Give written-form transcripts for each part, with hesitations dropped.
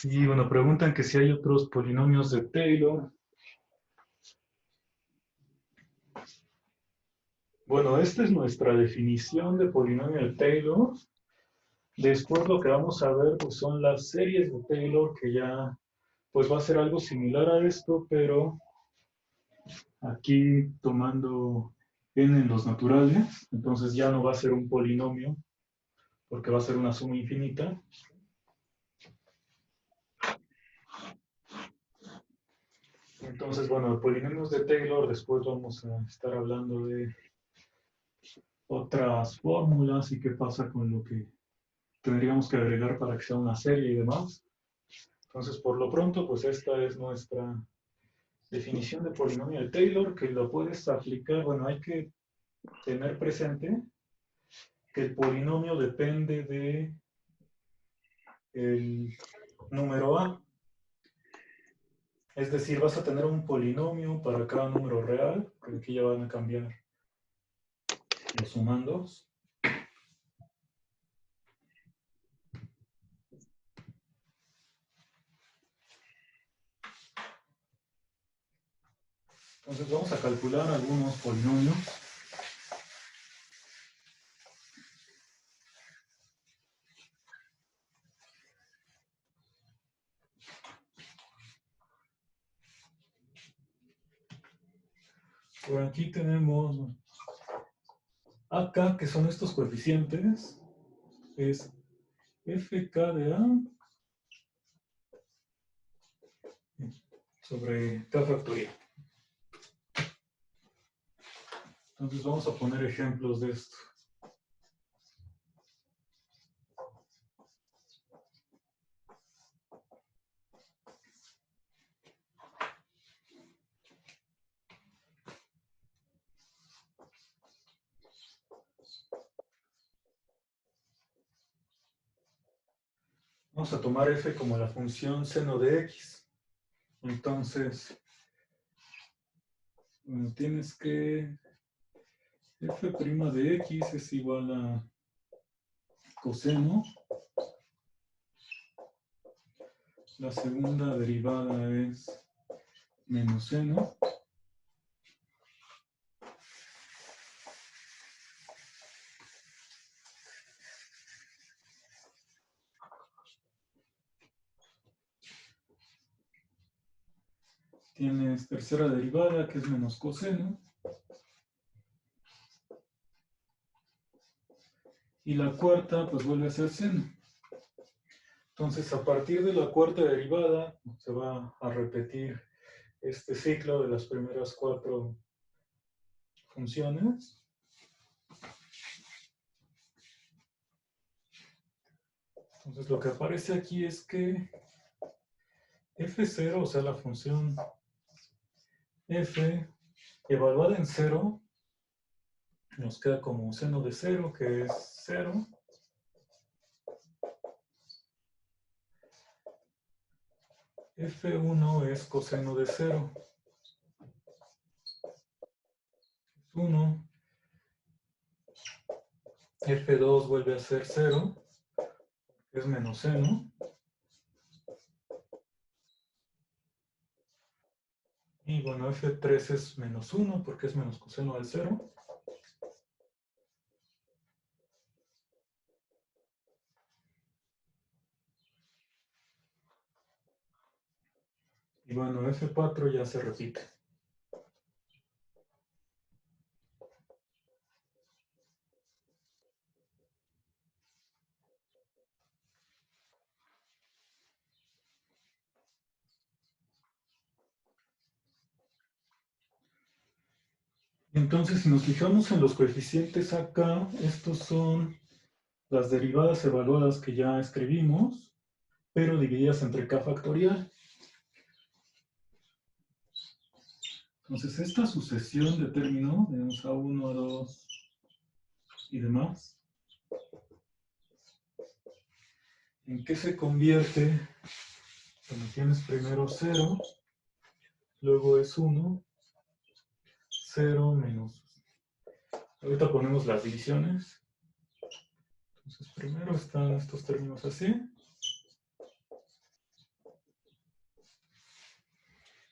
Y bueno, preguntan que si hay otros polinomios de Taylor. Bueno, esta es nuestra definición de polinomio de Taylor. Después lo que vamos a ver pues, son las series de Taylor, que ya pues va a ser algo similar a esto, pero aquí tomando n en los naturales. Entonces ya no va a ser un polinomio, porque va a ser una suma infinita. Entonces, bueno, de polinomios de Taylor, después vamos a estar hablando de otras fórmulas y qué pasa con lo que tendríamos que agregar para que sea una serie y demás. Entonces, por lo pronto, pues esta es nuestra definición de polinomio de Taylor, que lo puedes aplicar. Bueno, hay que tener presente que el polinomio depende de el número a. Es decir, vas a tener un polinomio para cada número real, que aquí ya van a cambiar los sumandos. Entonces vamos a calcular algunos polinomios. Por aquí tenemos acá, que son estos coeficientes, es fk de a sobre k factorial. Entonces vamos a poner ejemplos de esto. Vamos a tomar f como la función seno de x. Entonces, tienes que f' de x es igual a coseno. La segunda derivada es menos seno. Tienes tercera derivada, que es menos coseno. Y la cuarta, pues vuelve a ser seno. Entonces, a partir de la cuarta derivada, se va a repetir este ciclo de las primeras cuatro funciones. Entonces, lo que aparece aquí es que f0, o sea, la función f evaluada en 0, nos queda como seno de 0, que es 0. f1 es coseno de 0. Es 1. f2 vuelve a ser 0, que es menos seno. Y bueno, f3 es menos 1, porque es menos coseno del 0. Y bueno, f4 ya se repite. Entonces, si nos fijamos en los coeficientes acá, estos son las derivadas evaluadas que ya escribimos, pero divididas entre k factorial. Entonces, esta sucesión de términos, tenemos a1, a2 y demás, ¿en qué se convierte? Cuando tienes primero 0, luego es 1, 0 menos. Ahorita ponemos las divisiones. Entonces, primero están estos términos así.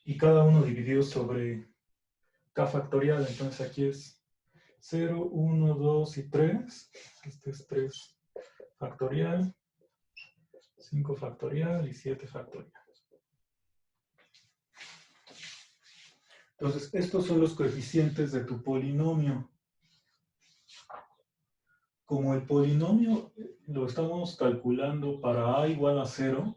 y cada uno dividido sobre k factorial. Entonces aquí es 0, 1, 2 y 3. Este es 3 factorial, 5 factorial y 7 factorial. Entonces, estos son los coeficientes de tu polinomio. Como el polinomio lo estamos calculando para a igual a 0,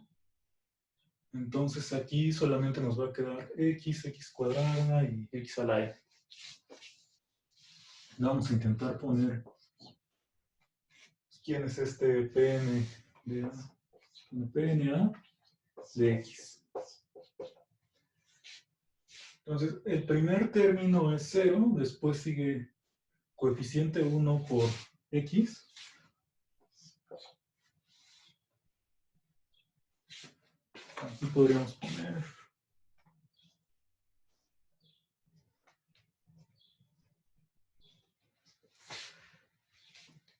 entonces aquí solamente nos va a quedar x, x cuadrada y x a la e. Vamos a intentar poner quién es este Pn de A, Pna de x. Entonces, el primer término es 0, después sigue coeficiente 1 por x. Aquí podríamos poner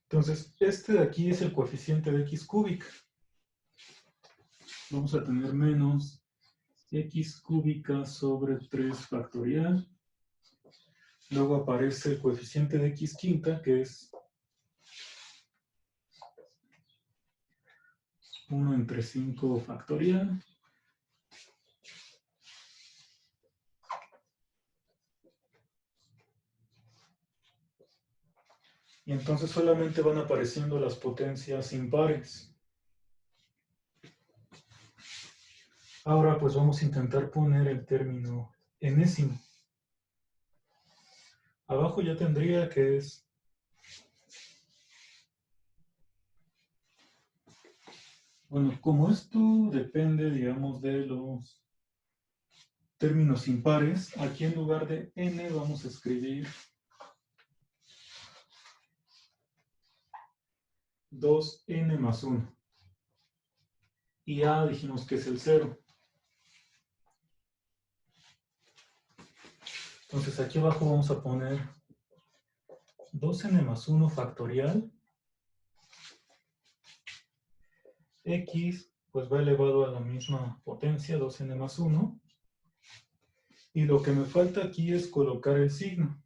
entonces, este de aquí es el coeficiente de x cúbica. Vamos a tener menos x cúbica sobre 3 factorial. Luego aparece el coeficiente de x quinta, que es 1 entre 5 factorial. Y entonces solamente van apareciendo las potencias impares. Ahora pues vamos a intentar poner el término enésimo. Abajo ya tendría que es bueno, como esto depende, digamos, de los términos impares, aquí en lugar de n vamos a escribir 2n más 1. Y a dijimos que es el 0. Entonces aquí abajo vamos a poner 2n más 1 factorial. X pues va elevado a la misma potencia, 2n más 1. Y lo que me falta aquí es colocar el signo.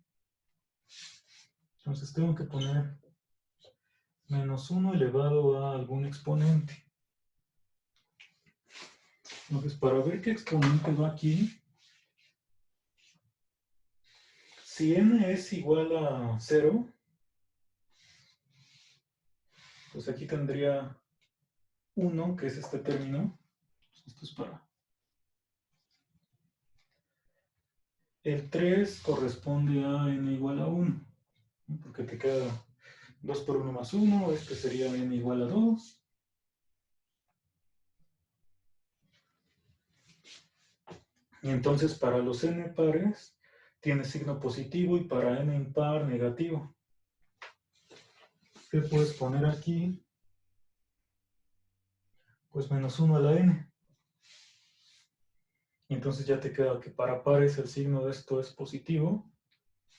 Entonces tengo que poner menos 1 elevado a algún exponente. Entonces, para ver qué exponente va aquí, si n es igual a 0, pues aquí tendría 1, que es este término. Esto es para... El 3 corresponde a n igual a 1, porque te queda 2 por 1 más 1, este sería n igual a 2. Y entonces para los n pares tiene signo positivo y para n impar negativo. ¿Qué puedes poner aquí? Pues menos 1 a la n. Y entonces ya te queda que para pares el signo de esto es positivo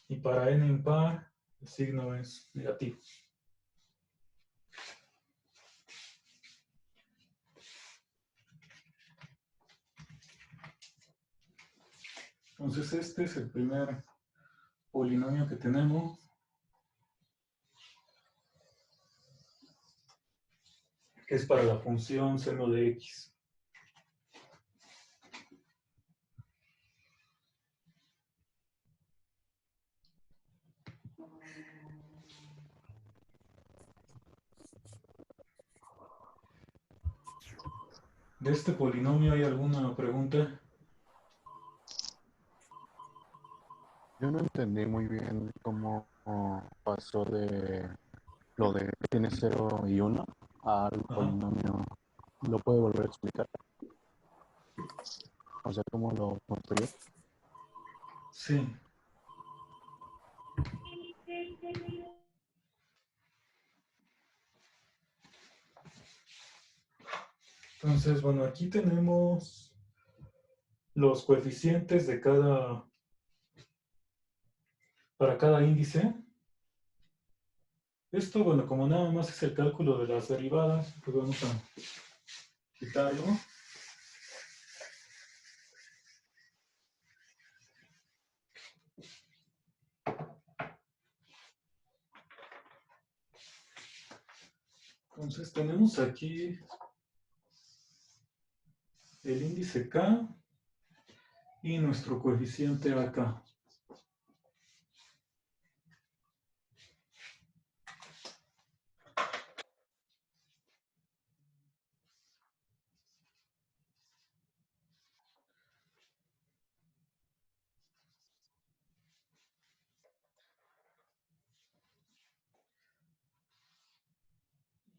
y para n impar el signo es negativo. Entonces este es el primer polinomio que tenemos. Que es para la función seno de x. ¿De este polinomio hay alguna pregunta? Yo no entendí muy bien cómo pasó de lo de que tiene 0 y 1 al Ajá. polinomio. ¿Lo puede volver a explicar? O sea, ¿cómo lo construyó? Sí. Entonces, bueno, aquí tenemos los coeficientes de para cada índice. Esto, bueno, como nada más es el cálculo de las derivadas, pues vamos a quitarlo. Entonces tenemos aquí el índice K y nuestro coeficiente AK.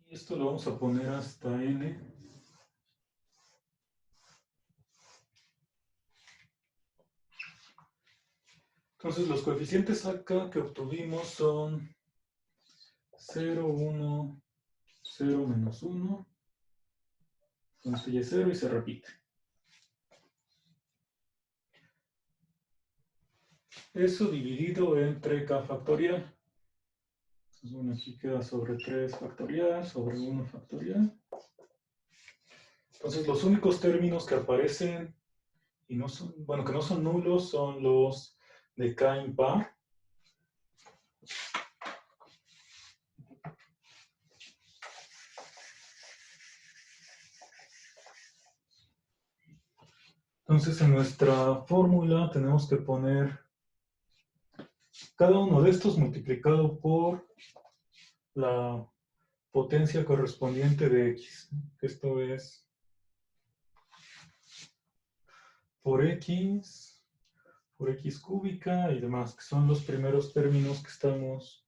Y esto lo vamos a poner hasta N. Entonces los coeficientes acá que obtuvimos son 0, 1, 0, menos 1. Entonces ya es 0 y se repite. Eso dividido entre K factorial. Entonces, bueno, aquí queda sobre 3 factorial, sobre 1 factorial. Entonces los únicos términos que aparecen y no son, bueno, que no son nulos son los de K impar. Entonces en nuestra fórmula tenemos que poner cada uno de estos multiplicado por la potencia correspondiente de X. Esto es por X cúbica y demás, que son los primeros términos que estamos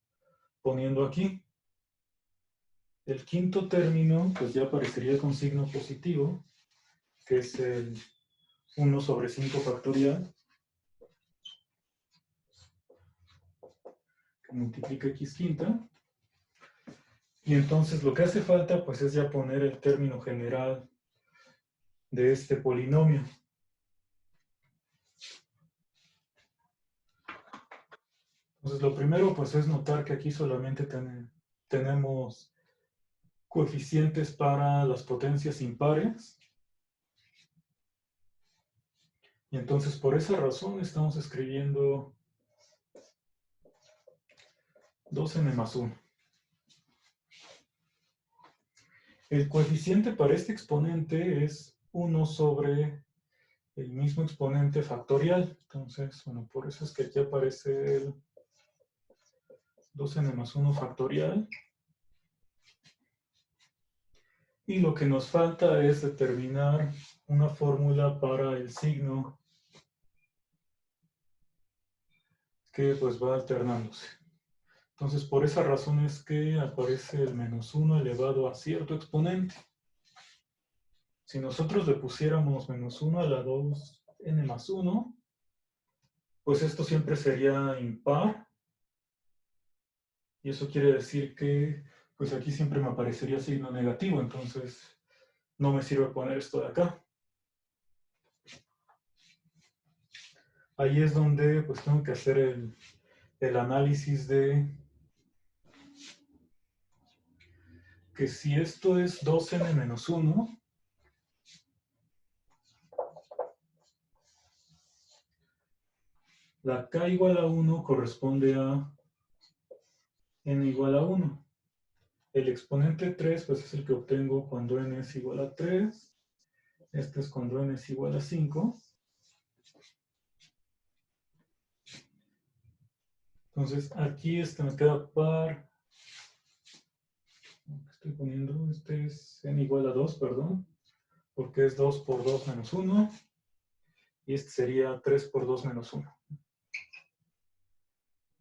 poniendo aquí. El quinto término, pues ya aparecería con signo positivo, que es el 1 sobre 5 factorial, que multiplica X quinta. Y entonces lo que hace falta, pues es ya poner el término general de este polinomio. Entonces lo primero, pues es notar que aquí solamente tenemos coeficientes para las potencias impares. Y entonces por esa razón estamos escribiendo 2n más 1. El coeficiente para este exponente es 1 sobre el mismo exponente factorial. Entonces, bueno, por eso es que aquí aparece el 2n más 1 factorial. Y lo que nos falta es determinar una fórmula para el signo que pues va alternándose. Entonces, por esa razón es que aparece el menos 1 elevado a cierto exponente. Si nosotros le pusiéramos menos 1 a la 2n más 1, pues esto siempre sería impar. Y eso quiere decir que, pues aquí siempre me aparecería signo negativo, entonces no me sirve poner esto de acá. Ahí es donde pues tengo que hacer el análisis de que si esto es 2n menos 1, la k igual a 1 corresponde a n igual a 1. El exponente 3 pues es el que obtengo cuando n es igual a 3. Este es cuando n es igual a 5. Entonces aquí me queda par. Estoy poniendo, este es n igual a 2, perdón, porque es 2 por 2 menos 1. Y este sería 3 por 2 menos 1.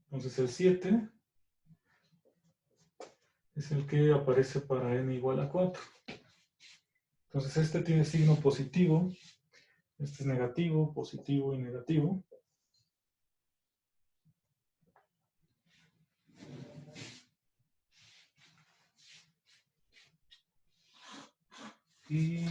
Entonces el 7 es el que aparece para n igual a 4. Entonces este tiene signo positivo, este es negativo, positivo y negativo. Y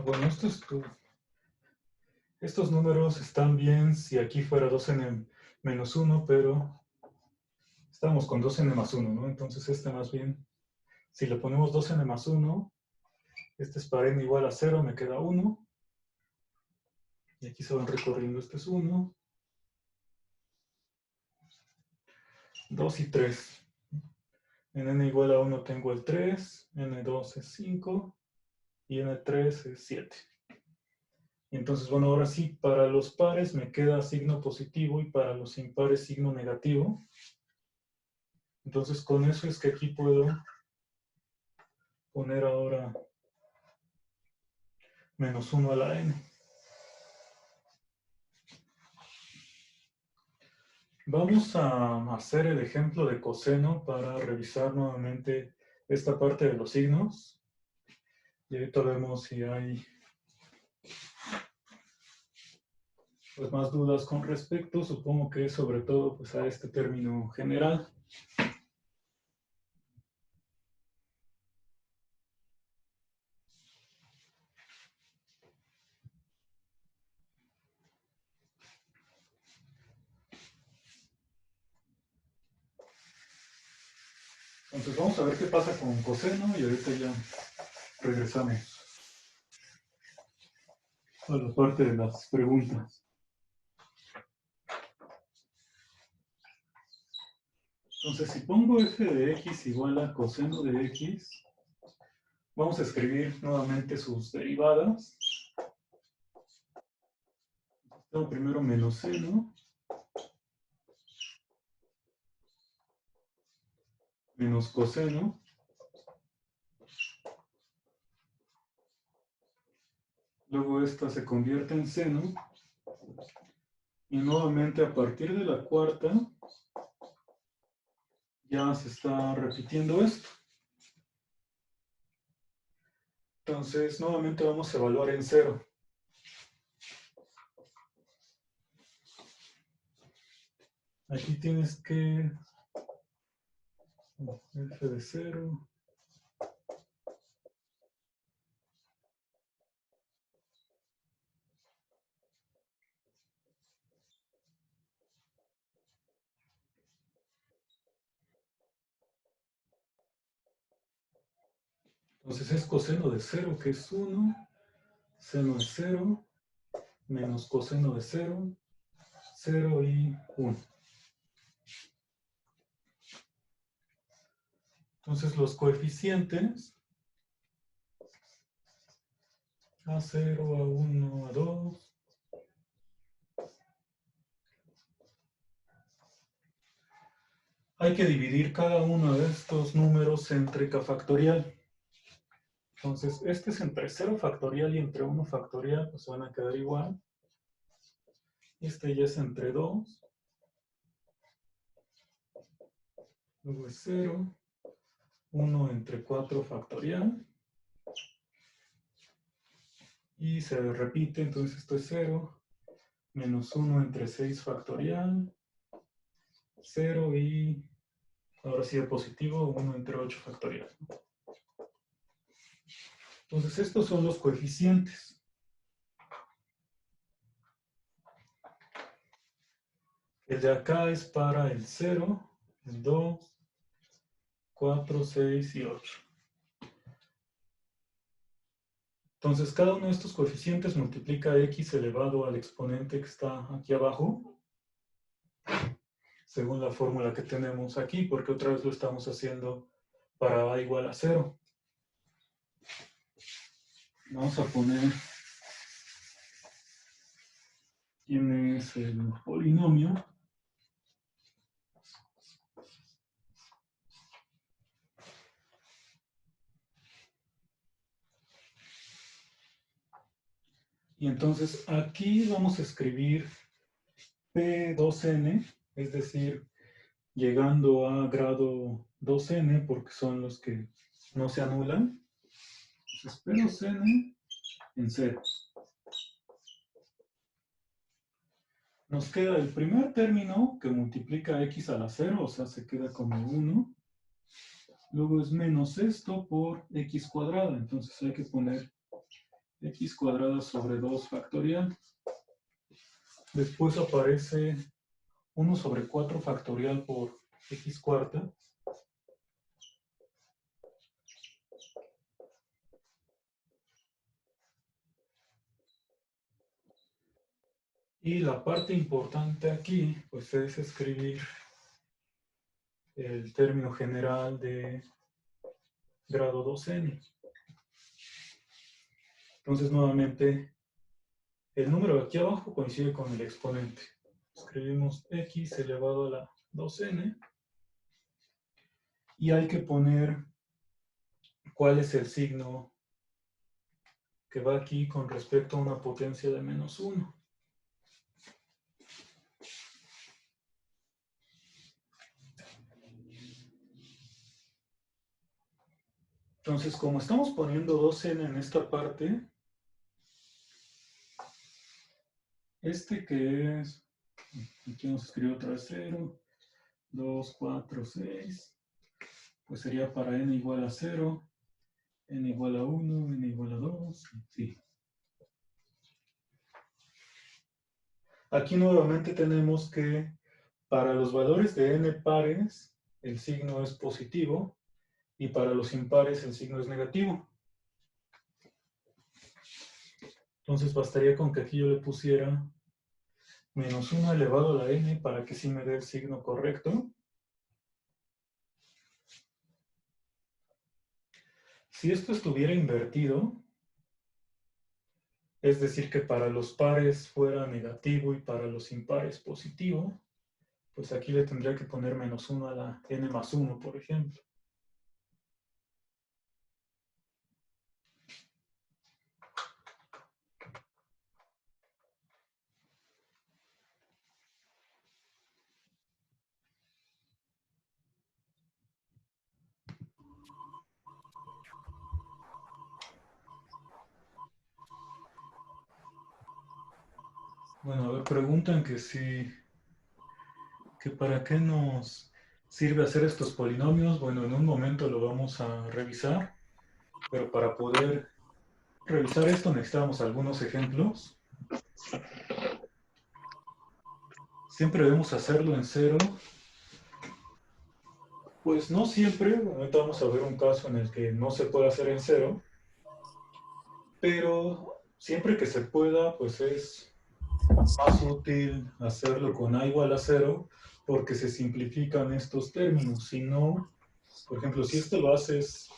bueno, estos números están bien si aquí fuera 2n menos 1, pero estamos con 2n más 1, ¿no? Entonces este más bien Si le ponemos 2n más 1, este es para n igual a 0, me queda 1. Y aquí se van recorriendo, este es 1, 2 y 3. En n igual a 1 tengo el 3, n2 es 5 y n3 es 7. Y entonces, bueno, ahora sí, para los pares me queda signo positivo y para los impares signo negativo. Entonces, con eso es que aquí puedo poner ahora menos 1 a la n. Vamos a hacer el ejemplo de coseno para revisar nuevamente esta parte de los signos. Y ahorita vemos si hay pues, más dudas con respecto. Supongo que sobre todo pues, a este término general. Entonces vamos a ver qué pasa con coseno y ahorita ya regresamos a la parte de las preguntas. Entonces, si pongo f de x igual a coseno de x, vamos a escribir nuevamente sus derivadas. Tengo primero menos seno, menos coseno, luego esta se convierte en seno, y nuevamente a partir de la cuarta, ya se está repitiendo esto. Entonces, nuevamente vamos a evaluar en 0. Aquí tienes que f de 0. Entonces es coseno de 0, que es 1, seno de 0, menos coseno de 0, 0 y 1. Entonces los coeficientes A0, A1, A2. Hay que dividir cada uno de estos números entre k factorial. Entonces, este es entre 0 factorial y entre 1 factorial, pues van a quedar igual. Este ya es entre 2. Luego es 0. 1 entre 4 factorial. Y se repite, entonces esto es 0. Menos 1 entre 6 factorial. 0 y ahora sí de positivo, 1 entre 8 factorial. Entonces estos son los coeficientes. El de acá es para el 0, el 2, 4, 6 y 8. Entonces, cada uno de estos coeficientes multiplica x elevado al exponente que está aquí abajo, según la fórmula que tenemos aquí, porque otra vez lo estamos haciendo para a igual a 0. Vamos a poner quién es el polinomio. Y entonces aquí vamos a escribir P2n, es decir, llegando a grado 2n, porque son los que no se anulan. Entonces P2n en 0. Nos queda el primer término que multiplica x a la 0, o sea, se queda como 1. Luego es menos esto por x cuadrada, entonces hay que poner x cuadrada sobre 2 factorial. Después aparece 1 sobre 4 factorial por x cuarta. Y la parte importante aquí, pues es escribir el término general de grado 2n. Entonces, nuevamente, el número de aquí abajo coincide con el exponente. Escribimos x elevado a la 2n y hay que poner cuál es el signo que va aquí con respecto a una potencia de menos 1. Entonces, como estamos poniendo 2n en esta parte, que es, aquí nos escribe otra vez 0, 2, 4, 6, pues sería para n igual a 0, n igual a 1, n igual a 2, sí. Aquí nuevamente tenemos que para los valores de n pares, el signo es positivo, y para los impares el signo es negativo. Entonces bastaría con que aquí yo le pusiera menos 1 elevado a la n para que sí me dé el signo correcto. Si esto estuviera invertido, es decir, que para los pares fuera negativo y para los impares positivo, pues aquí le tendría que poner menos 1 a la n más 1, por ejemplo. Bueno, a ver, preguntan que si, que para qué nos sirve hacer estos polinomios. Bueno, en un momento lo vamos a revisar, pero para poder revisar esto necesitamos algunos ejemplos. Siempre debemos hacerlo en cero. Pues no siempre, ahorita vamos a ver un caso en el que no se puede hacer en cero, pero siempre que se pueda, pues es más útil hacerlo con a igual a 0 porque se simplifican estos términos. Si no, por ejemplo, si esto lo haces,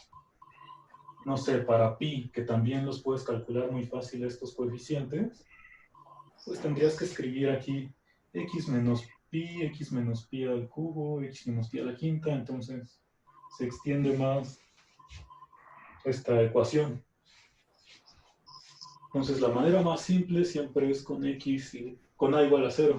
no sé, para pi, que también los puedes calcular muy fácil estos coeficientes, pues tendrías que escribir aquí x menos pi al cubo, x menos pi a la quinta, entonces se extiende más esta ecuación. Entonces la manera más simple siempre es con x y con a igual a 0.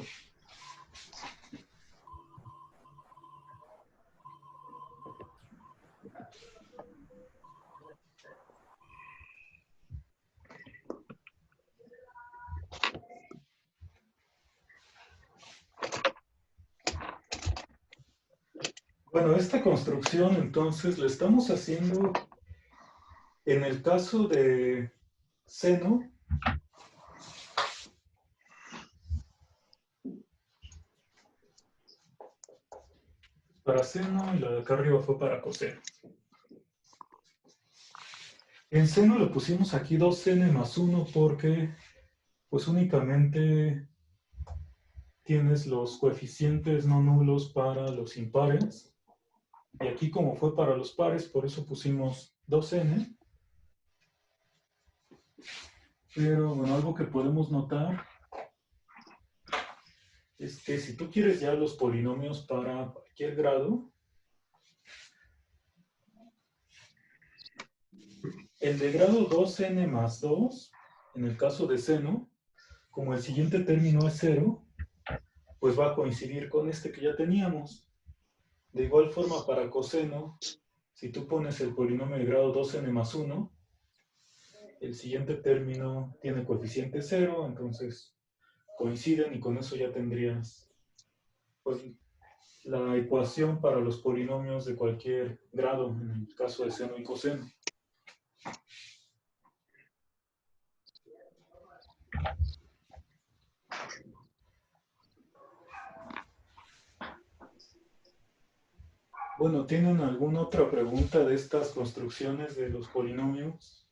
Bueno, esta construcción entonces la estamos haciendo en el caso de seno. Para seno y la de acá arriba fue para coseno. En seno le pusimos aquí 2n más 1 porque pues únicamente tienes los coeficientes no nulos para los impares. Y aquí como fue para los pares, por eso pusimos 2n. Pero bueno, algo que podemos notar es que si tú quieres ya los polinomios para cualquier grado, el de grado 2n más 2, en el caso de seno, como el siguiente término es 0, pues va a coincidir con este que ya teníamos. De igual forma para coseno, si tú pones el polinomio de grado 2n más 1, el siguiente término tiene coeficiente 0, entonces coinciden y con eso ya tendrías pues, la ecuación para los polinomios de cualquier grado, en el caso de seno y coseno. Bueno, ¿tienen alguna otra pregunta de estas construcciones de los polinomios?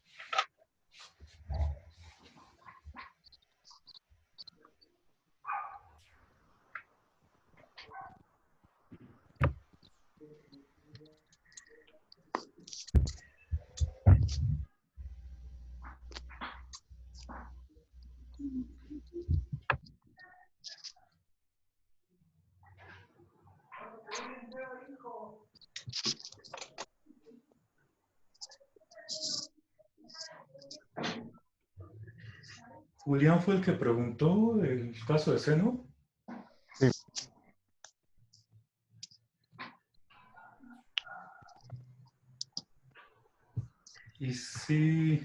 Julián fue el que preguntó el caso de seno. Sí. Y sí,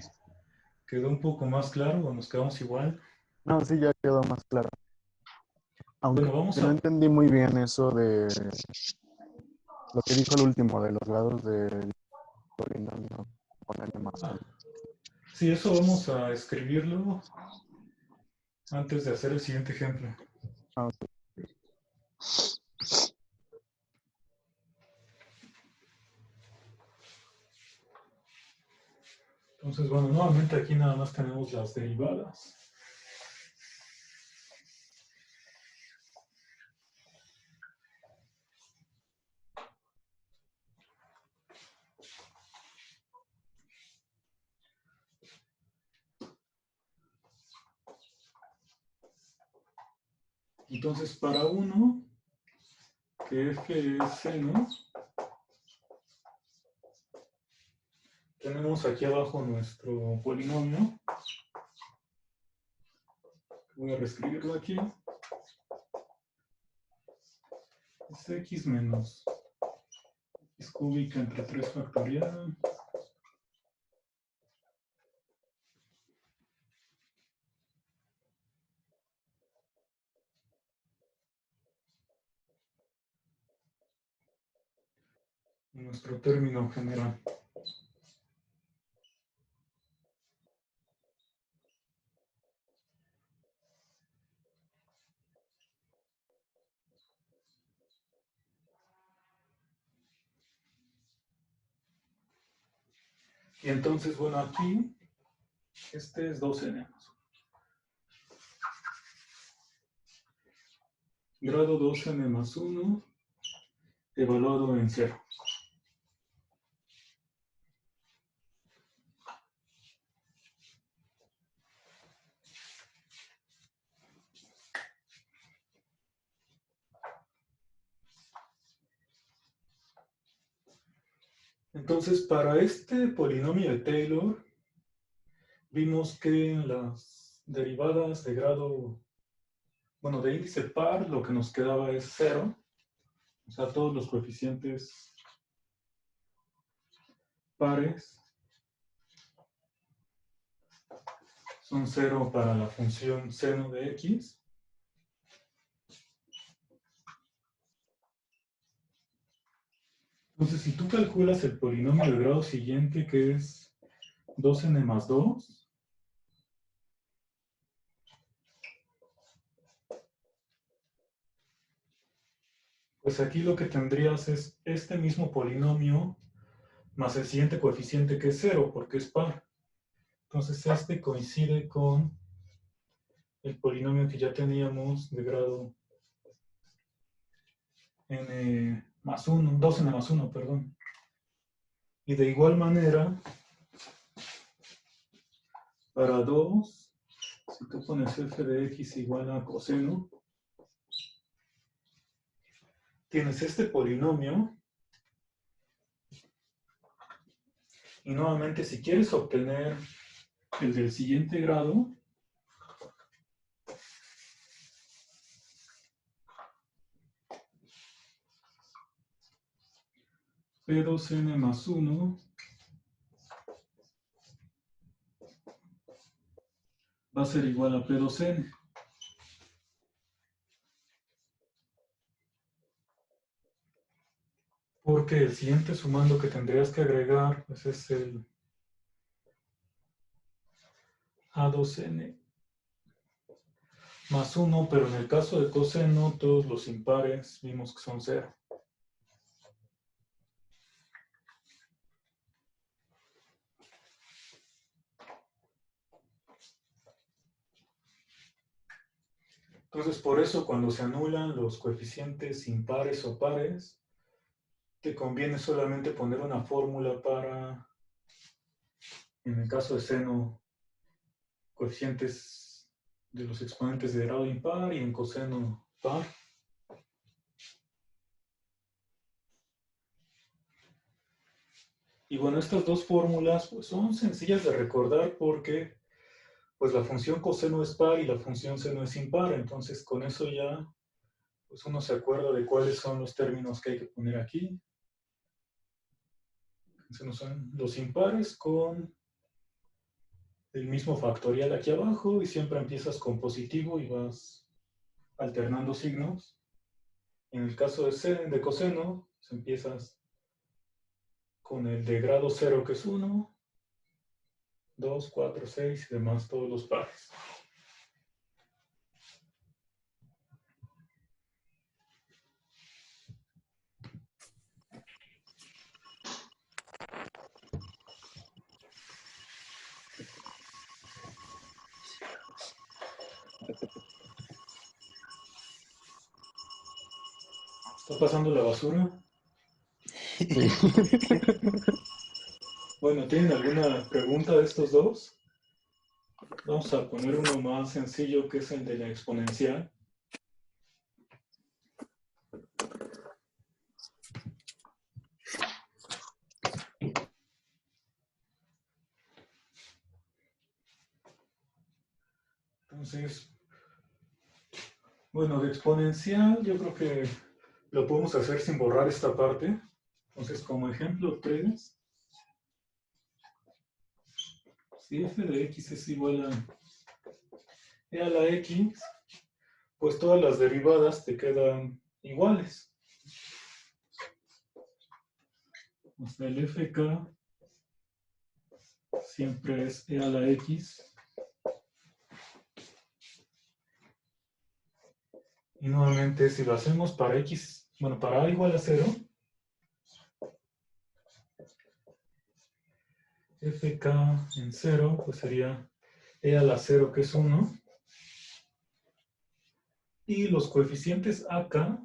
quedó un poco más claro o nos quedamos igual. No, sí, ya quedó más claro. Aunque Bueno, vamos no a... entendí muy bien eso de lo que dijo el último, de los grados del polinomio con n más 1. Sí, eso vamos a escribirlo antes de hacer el siguiente ejemplo. Ah, ok. Entonces, bueno, nuevamente aquí nada más tenemos las derivadas. Entonces, para uno, que f es seno, tenemos aquí abajo nuestro polinomio. Voy a reescribirlo aquí. Es x menos x cúbica entre 3 factorial. Nuestro término general. Y entonces, bueno, aquí, este es 2n más 1. Grado 2n más 1, evaluado en 0. Entonces, para este polinomio de Taylor, vimos que las derivadas de grado, bueno, de índice par, lo que nos quedaba es 0. O sea, todos los coeficientes pares son 0 para la función seno de x. Entonces, si tú calculas el polinomio de grado siguiente, que es 2n más 2, pues aquí lo que tendrías es este mismo polinomio más el siguiente coeficiente que es 0, porque es par. Entonces, este coincide con el polinomio que ya teníamos de grado n más 1, 2n más 1, perdón. Y de igual manera, para 2, si tú pones f de x igual a coseno, tienes este polinomio. Y nuevamente, si quieres obtener el del siguiente grado, P2n más 1 va a ser igual a P2n. Porque el siguiente sumando que tendrías que agregar pues es el A2n más 1, pero en el caso de coseno, todos los impares vimos que son 0. Entonces, por eso cuando se anulan los coeficientes impares o pares, te conviene solamente poner una fórmula para, en el caso de seno, coeficientes de los exponentes de grado impar y en coseno par. Y bueno, estas dos fórmulas pues, son sencillas de recordar porque pues, la función coseno es par y la función seno es impar. Entonces con eso ya pues, uno se acuerda de cuáles son los términos que hay que poner aquí. Son los impares con el mismo factorial aquí abajo y siempre empiezas con positivo y vas alternando signos. En el caso de coseno, pues empiezas con el de grado 0 que es 1, 2, 4, 6 y demás, todos los pares. ¿Está pasando la basura? Sí. Bueno, ¿tienen alguna pregunta de estos dos? Vamos a poner uno más sencillo que es el de la exponencial. Entonces, bueno, de exponencial yo creo que lo podemos hacer sin borrar esta parte. Entonces, como ejemplo 3, si f de x es igual a e a la x, pues todas las derivadas te quedan iguales. O sea, el fk siempre es e a la x. Y nuevamente, si lo hacemos para x, bueno, para a igual a 0, fk en 0, pues sería e a la 0 que es 1. Y los coeficientes acá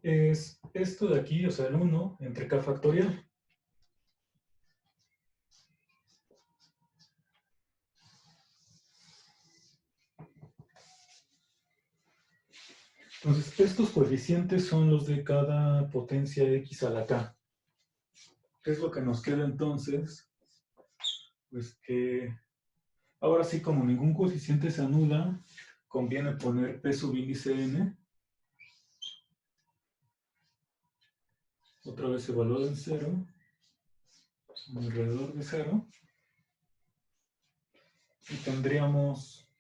es esto de aquí, o sea, el 1 entre k factorial. Entonces, estos coeficientes son los de cada potencia x a la k. ¿Qué es lo que nos queda entonces? Pues que ahora sí, como ningún coeficiente se anula, conviene poner p subíndice n. Otra vez evaluado en 0, alrededor de 0. Y tendríamos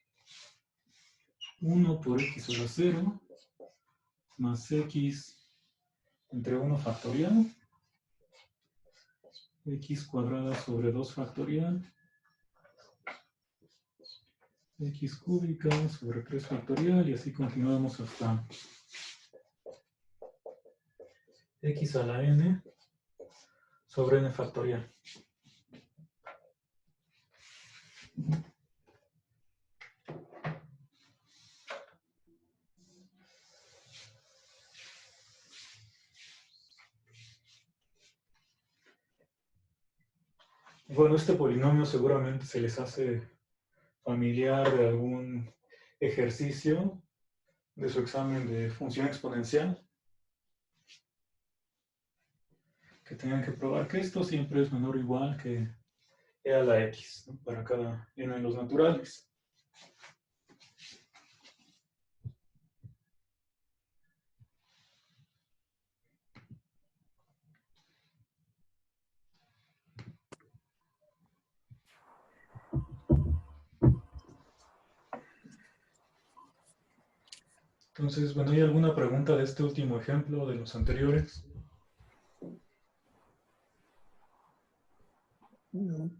1 por x a la 0 más x entre 1 factorial, x cuadrada sobre 2 factorial, x cúbica sobre 3 factorial, y así continuamos hasta x a la n sobre n factorial. Bueno, este polinomio seguramente se les hace familiar de algún ejercicio de su examen de función exponencial, que tengan que probar que esto siempre es menor o igual que e a la x, ¿no? Para cada n de los naturales. Entonces, bueno, ¿hay alguna pregunta de este último ejemplo de los anteriores? No.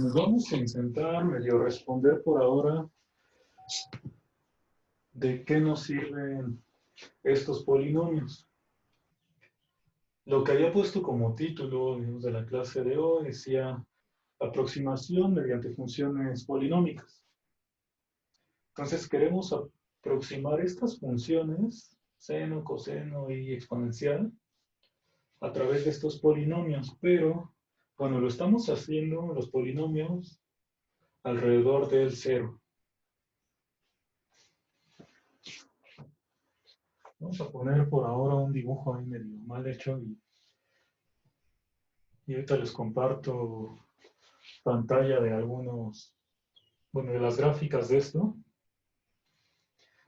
Nos vamos a intentar medio responder por ahora de qué nos sirven estos polinomios. Lo que había puesto como título, digamos, de la clase de hoy decía aproximación mediante funciones polinómicas. Entonces queremos aproximar estas funciones, seno, coseno y exponencial, a través de estos polinomios, pero Bueno, lo estamos haciendo los polinomios alrededor del cero. Vamos a poner por ahora un dibujo ahí medio mal hecho y ahorita les comparto pantalla de algunos, bueno, de las gráficas de esto.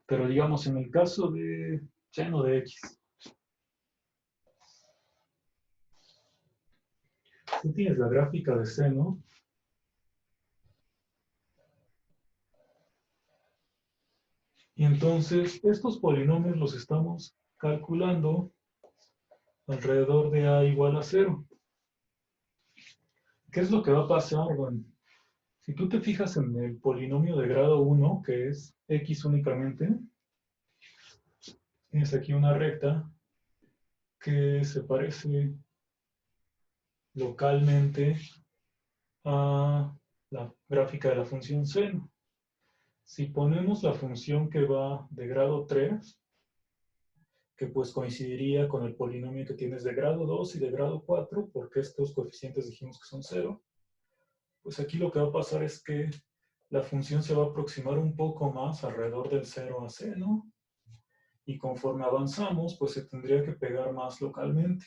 Pero digamos, en el caso de seno de x, tú tienes la gráfica de seno y entonces estos polinomios los estamos calculando alrededor de a igual a cero. ¿Qué es lo que va a pasar? Bueno, si tú te fijas en el polinomio de grado 1, que es x únicamente, tienes aquí una recta que se parece localmente a la gráfica de la función seno. Si ponemos la función que va de grado 3, que pues coincidiría con el polinomio que tienes de grado 2 y de grado 4, porque estos coeficientes dijimos que son 0, pues aquí lo que va a pasar es que la función se va a aproximar un poco más alrededor del 0 a seno, y conforme avanzamos, pues se tendría que pegar más localmente.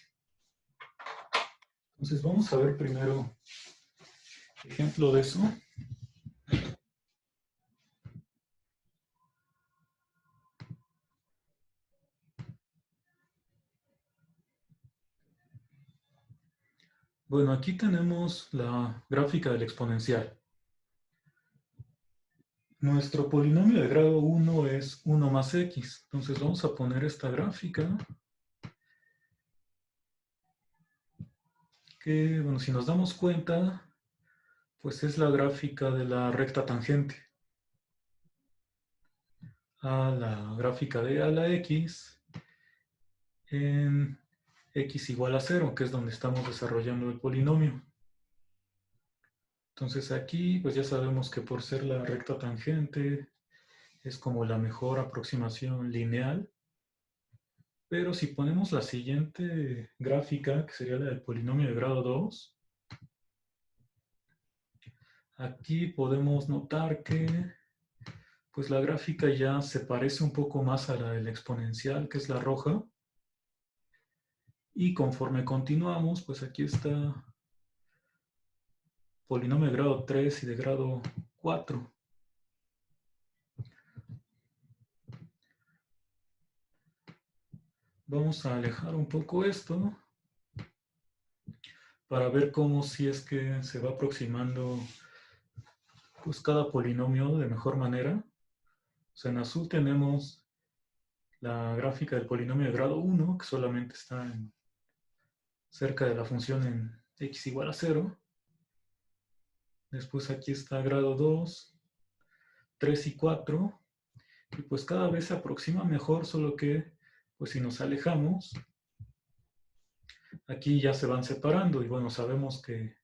Entonces vamos a ver primero ejemplo de eso. Bueno, aquí tenemos la gráfica del exponencial. Nuestro polinomio de grado 1 es 1 más x. Entonces vamos a poner esta gráfica que, bueno, si nos damos cuenta, pues es la gráfica de la recta tangente a la gráfica de a la x en x igual a 0, que es donde estamos desarrollando el polinomio. Entonces aquí, pues ya sabemos que por ser la recta tangente es como la mejor aproximación lineal. Pero si ponemos la siguiente gráfica, que sería la del polinomio de grado 2, aquí podemos notar que pues la gráfica ya se parece un poco más a la del exponencial, que es la roja. Y conforme continuamos, pues aquí está polinomio de grado 3 y de grado 4. Vamos a alejar un poco esto para ver cómo si es que se va aproximando pues cada polinomio de mejor manera. O sea, en azul tenemos la gráfica del polinomio de grado 1, que solamente está cerca de la función en x igual a 0. Después aquí está grado 2, 3 y 4. Y pues cada vez se aproxima mejor, solo que pues si nos alejamos, aquí ya se van separando. Y bueno, sabemos que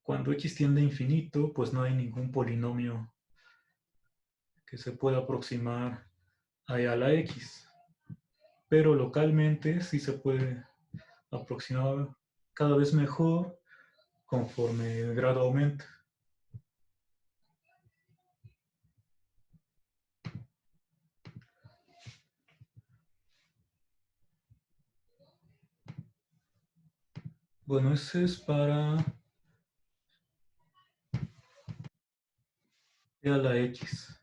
cuando x tiende a infinito, pues no hay ningún polinomio que se pueda aproximar a la x. Pero localmente sí se puede aproximar cada vez mejor conforme el grado aumenta. Bueno, ese es para e a la x.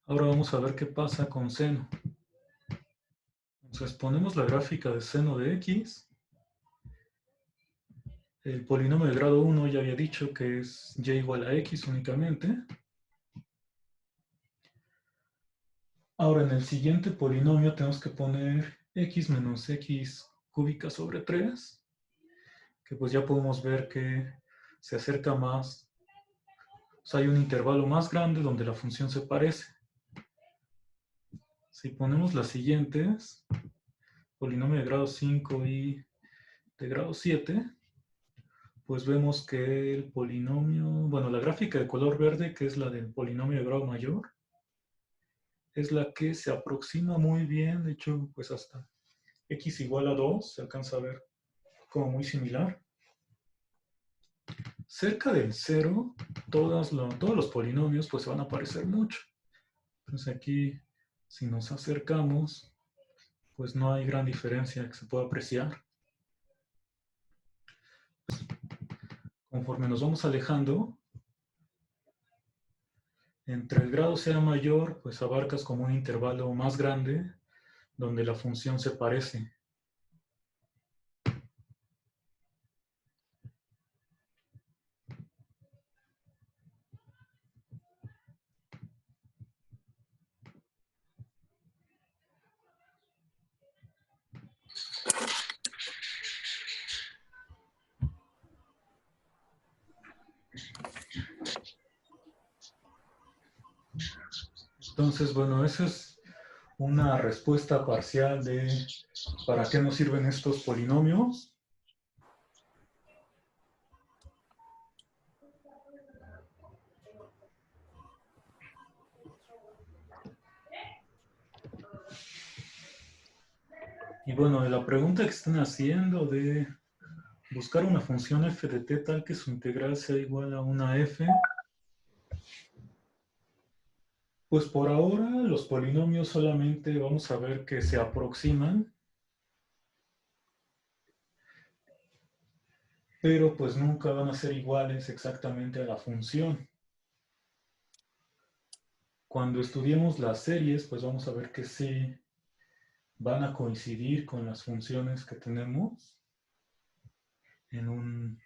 Ahora vamos a ver qué pasa con seno. Entonces ponemos la gráfica de seno de x. El polinomio de grado 1 ya había dicho que es y igual a x únicamente. Ahora en el siguiente polinomio tenemos que poner x menos x cúbica sobre 3, que pues ya podemos ver que se acerca más. O sea, hay un intervalo más grande donde la función se parece. Si ponemos las siguientes, polinomio de grado 5 y de grado 7, pues vemos que el polinomio, bueno, la gráfica de color verde, que es la del polinomio de grado mayor, es la que se aproxima muy bien. De hecho, pues hasta x igual a 2 se alcanza a ver como muy similar. cerca del cero, todos los polinomios pues se van a parecer mucho. Entonces aquí, si nos acercamos, pues no hay gran diferencia que se pueda apreciar. Conforme nos vamos alejando, entre el grado sea mayor, pues abarcas como un intervalo más grande donde la función se parece. Entonces, bueno, esa es una respuesta parcial de para qué nos sirven estos polinomios. Y bueno, la pregunta que están haciendo de buscar una función f de t tal que su integral sea igual a una f, pues por ahora los polinomios solamente vamos a ver que se aproximan, pero pues nunca van a ser iguales exactamente a la función. Cuando estudiemos las series, pues vamos a ver que sí van a coincidir con las funciones que tenemos en un,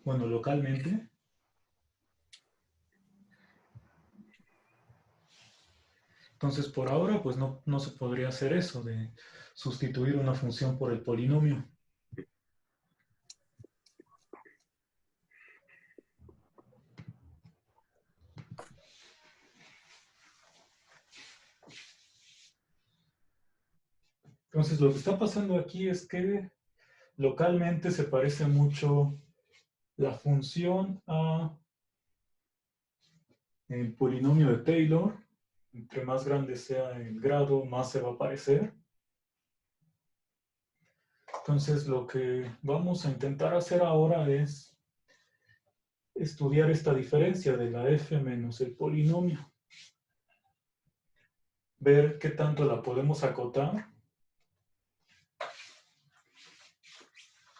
bueno, localmente. Entonces, por ahora, pues no se podría hacer eso de sustituir una función por el polinomio. Entonces, lo que está pasando aquí es que localmente se parece mucho la función a el polinomio de Taylor. Entre más grande sea el grado, más se va a parecer. Entonces, lo que vamos a intentar hacer ahora es estudiar esta diferencia de la f menos el polinomio. Ver qué tanto la podemos acotar.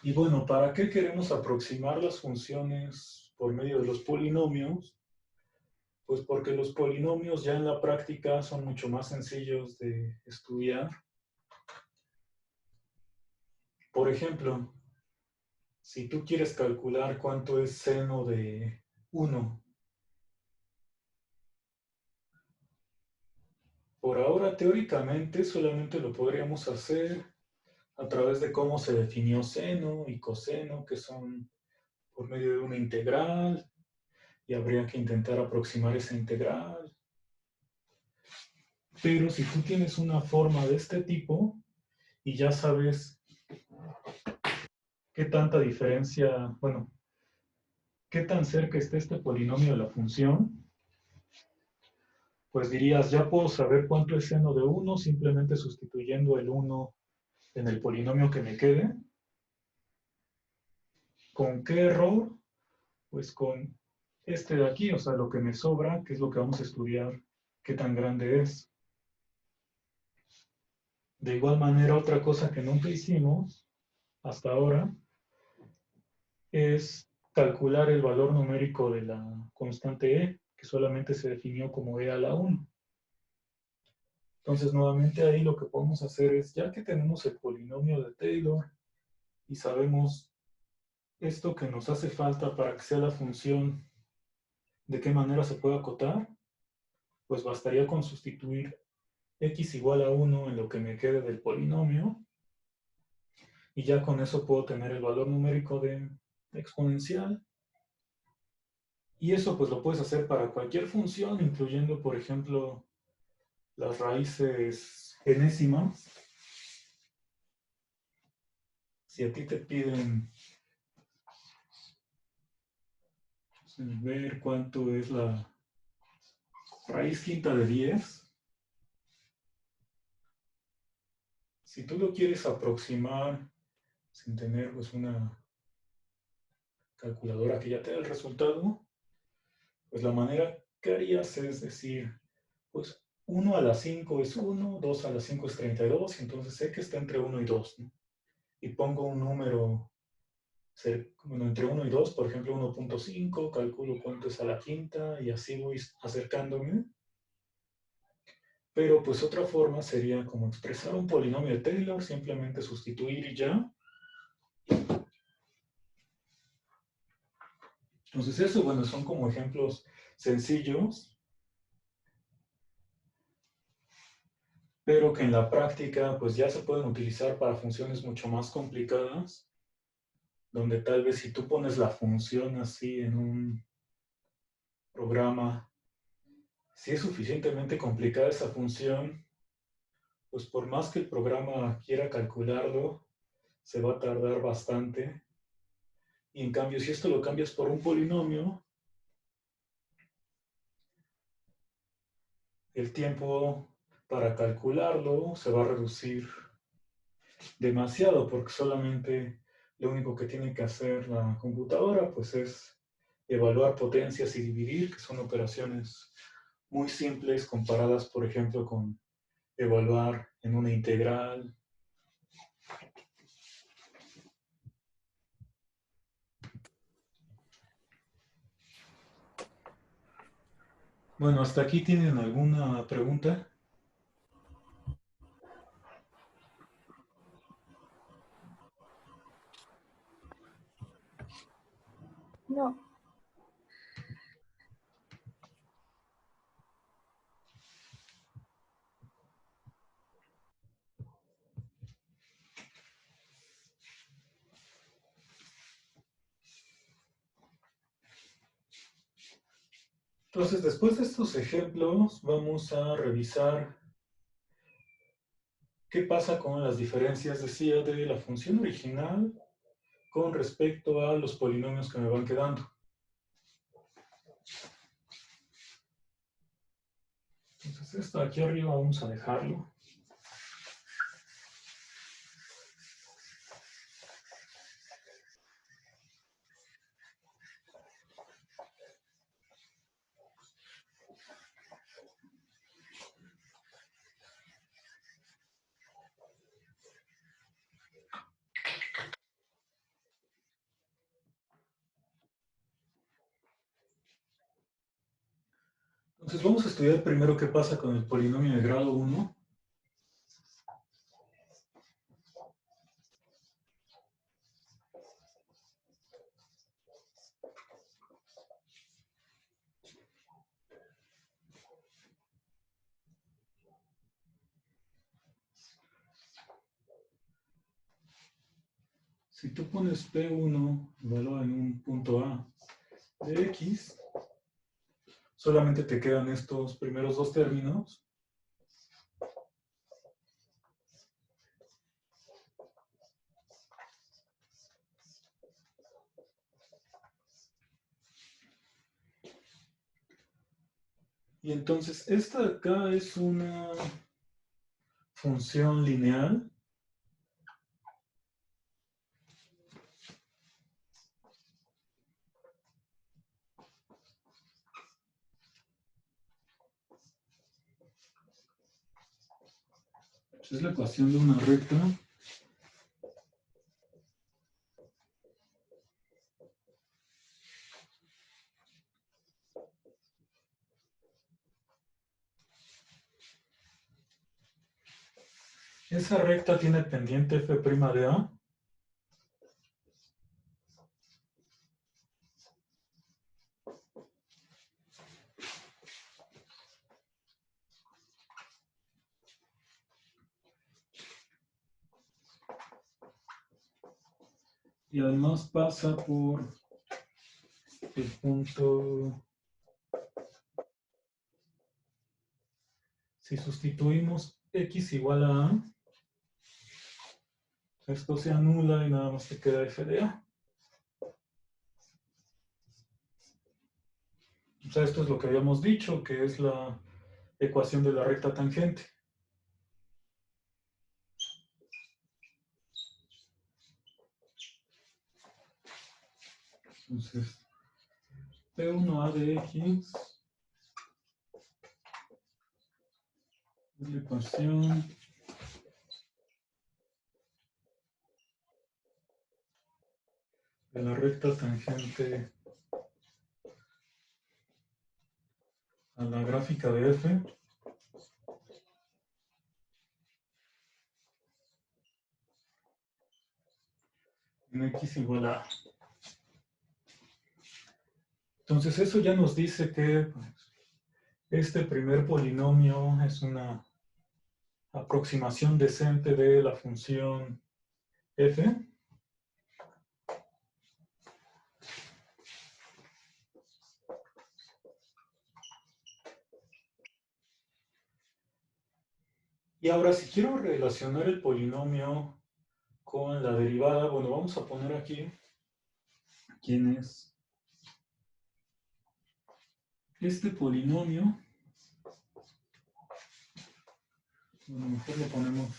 Y bueno, ¿para qué queremos aproximar las funciones por medio de los polinomios? Pues porque los polinomios ya en la práctica son mucho más sencillos de estudiar. Por ejemplo, si tú quieres calcular cuánto es seno de 1, por ahora teóricamente solamente lo podríamos hacer a través de cómo se definió seno y coseno, que son por medio de una integral, y habría que intentar aproximar esa integral. Pero si tú tienes una forma de este tipo y ya sabes qué tanta diferencia, bueno, qué tan cerca está este polinomio de la función, pues dirías, ya puedo saber cuánto es seno de 1 simplemente sustituyendo el 1 en el polinomio que me quede. ¿Con qué error? Pues con este de aquí, o sea, lo que me sobra, que es lo que vamos a estudiar, qué tan grande es. De igual manera, otra cosa que nunca hicimos hasta ahora es calcular el valor numérico de la constante e, que solamente se definió como e a la 1. Entonces, nuevamente ahí lo que podemos hacer es, ya que tenemos el polinomio de Taylor y sabemos esto que nos hace falta para que sea la función, de qué manera se puede acotar, pues bastaría con sustituir x igual a 1 en lo que me quede del polinomio, y ya con eso puedo tener el valor numérico de exponencial. Y eso pues lo puedes hacer para cualquier función, incluyendo, por ejemplo, las raíces enésimas. Si a ti te piden ver cuánto es la raíz quinta de 10, si tú lo quieres aproximar sin tener pues una calculadora que ya te da el resultado, pues la manera que harías es decir, pues 1 a la 5 es 1, 2 a la 5 es 32, y entonces sé que está entre 1 y 2, ¿no? Y pongo un número bueno, entre 1 y 2, por ejemplo 1.5, calculo cuánto es a la quinta y así voy acercándome. Pero pues otra forma sería como expresar un polinomio de Taylor, simplemente sustituir y ya. Entonces eso, bueno, son como ejemplos sencillos, pero que en la práctica pues ya se pueden utilizar para funciones mucho más complicadas, donde tal vez si tú pones la función así en un programa, si es suficientemente complicada esa función, pues por más que el programa quiera calcularlo, se va a tardar bastante. Y en cambio, si esto lo cambias por un polinomio, el tiempo para calcularlo se va a reducir demasiado, porque solamente lo único que tiene que hacer la computadora pues es evaluar potencias y dividir, que son operaciones muy simples comparadas, por ejemplo, con evaluar en una integral. Bueno, ¿hasta aquí tienen alguna pregunta? No. Entonces, después de estos ejemplos, vamos a revisar qué pasa con las diferencias, decía, de la función original con respecto a los polinomios que me van quedando. Entonces, esto aquí arriba vamos a dejarlo. Entonces, vamos a estudiar primero qué pasa con el polinomio de grado 1. Si tú pones P1, evalúa en un punto A de X, solamente te quedan estos primeros dos términos. Y entonces, esta de acá es una función lineal. Es la ecuación de una recta. Esa recta tiene pendiente f' de A. Y además pasa por el punto. Si sustituimos x igual a A, esto se anula y nada más te queda f de A. O sea, esto es lo que habíamos dicho, que es la ecuación de la recta tangente. Entonces, P1A de X es la ecuación de la recta tangente a la gráfica de F en X igual a A. Entonces eso ya nos dice que pues, este primer polinomio es una aproximación decente de la función F. Y ahora si quiero relacionar el polinomio con la derivada, bueno, vamos a poner aquí quién es este polinomio. Bueno, mejor lo ponemos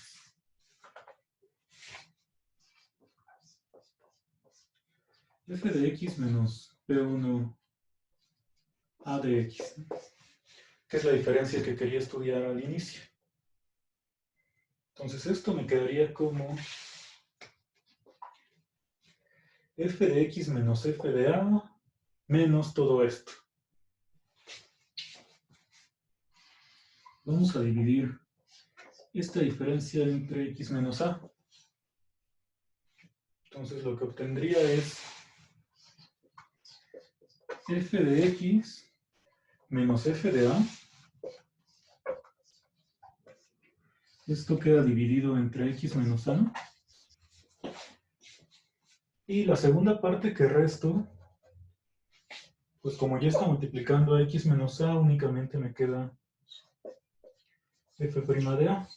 f de x menos p1 a de x, que es la diferencia que quería estudiar al inicio. Entonces esto me quedaría como f de x menos f de a menos todo esto. Vamos a dividir esta diferencia entre x menos a. Entonces lo que obtendría es f de x menos f de a. Esto queda dividido entre x menos a. Y la segunda parte que resto, pues como ya está multiplicando a x menos a, únicamente me queda f' de a.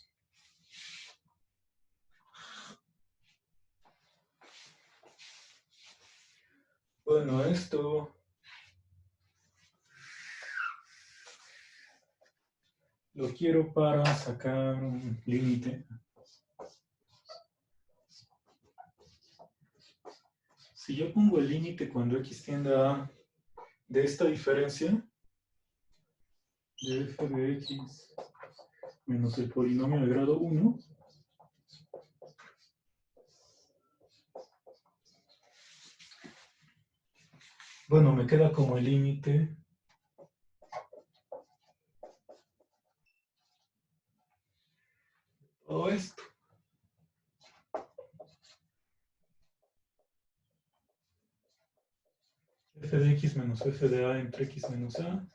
Bueno, esto lo quiero para sacar un límite. Si yo pongo el límite cuando x tiende a A de esta diferencia, de f de x menos el polinomio de grado 1, bueno, me queda como el límite todo esto. F de x menos f de a entre x menos a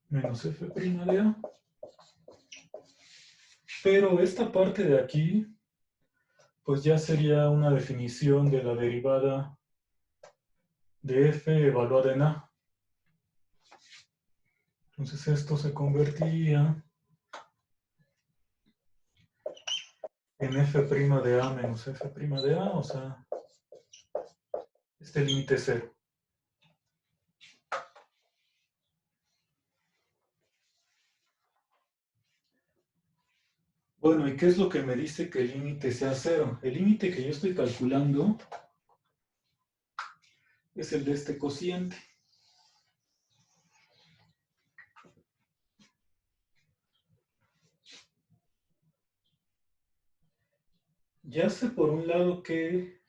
menos f' de a. Pero esta parte de aquí, pues ya sería una definición de la derivada de f evaluada en a. Entonces esto se convertiría en f' de a menos f' de a, o sea, este límite es 0. Bueno, ¿y qué es lo que me dice que el límite sea 0? El límite que yo estoy calculando es el de este cociente. Ya sé por un lado que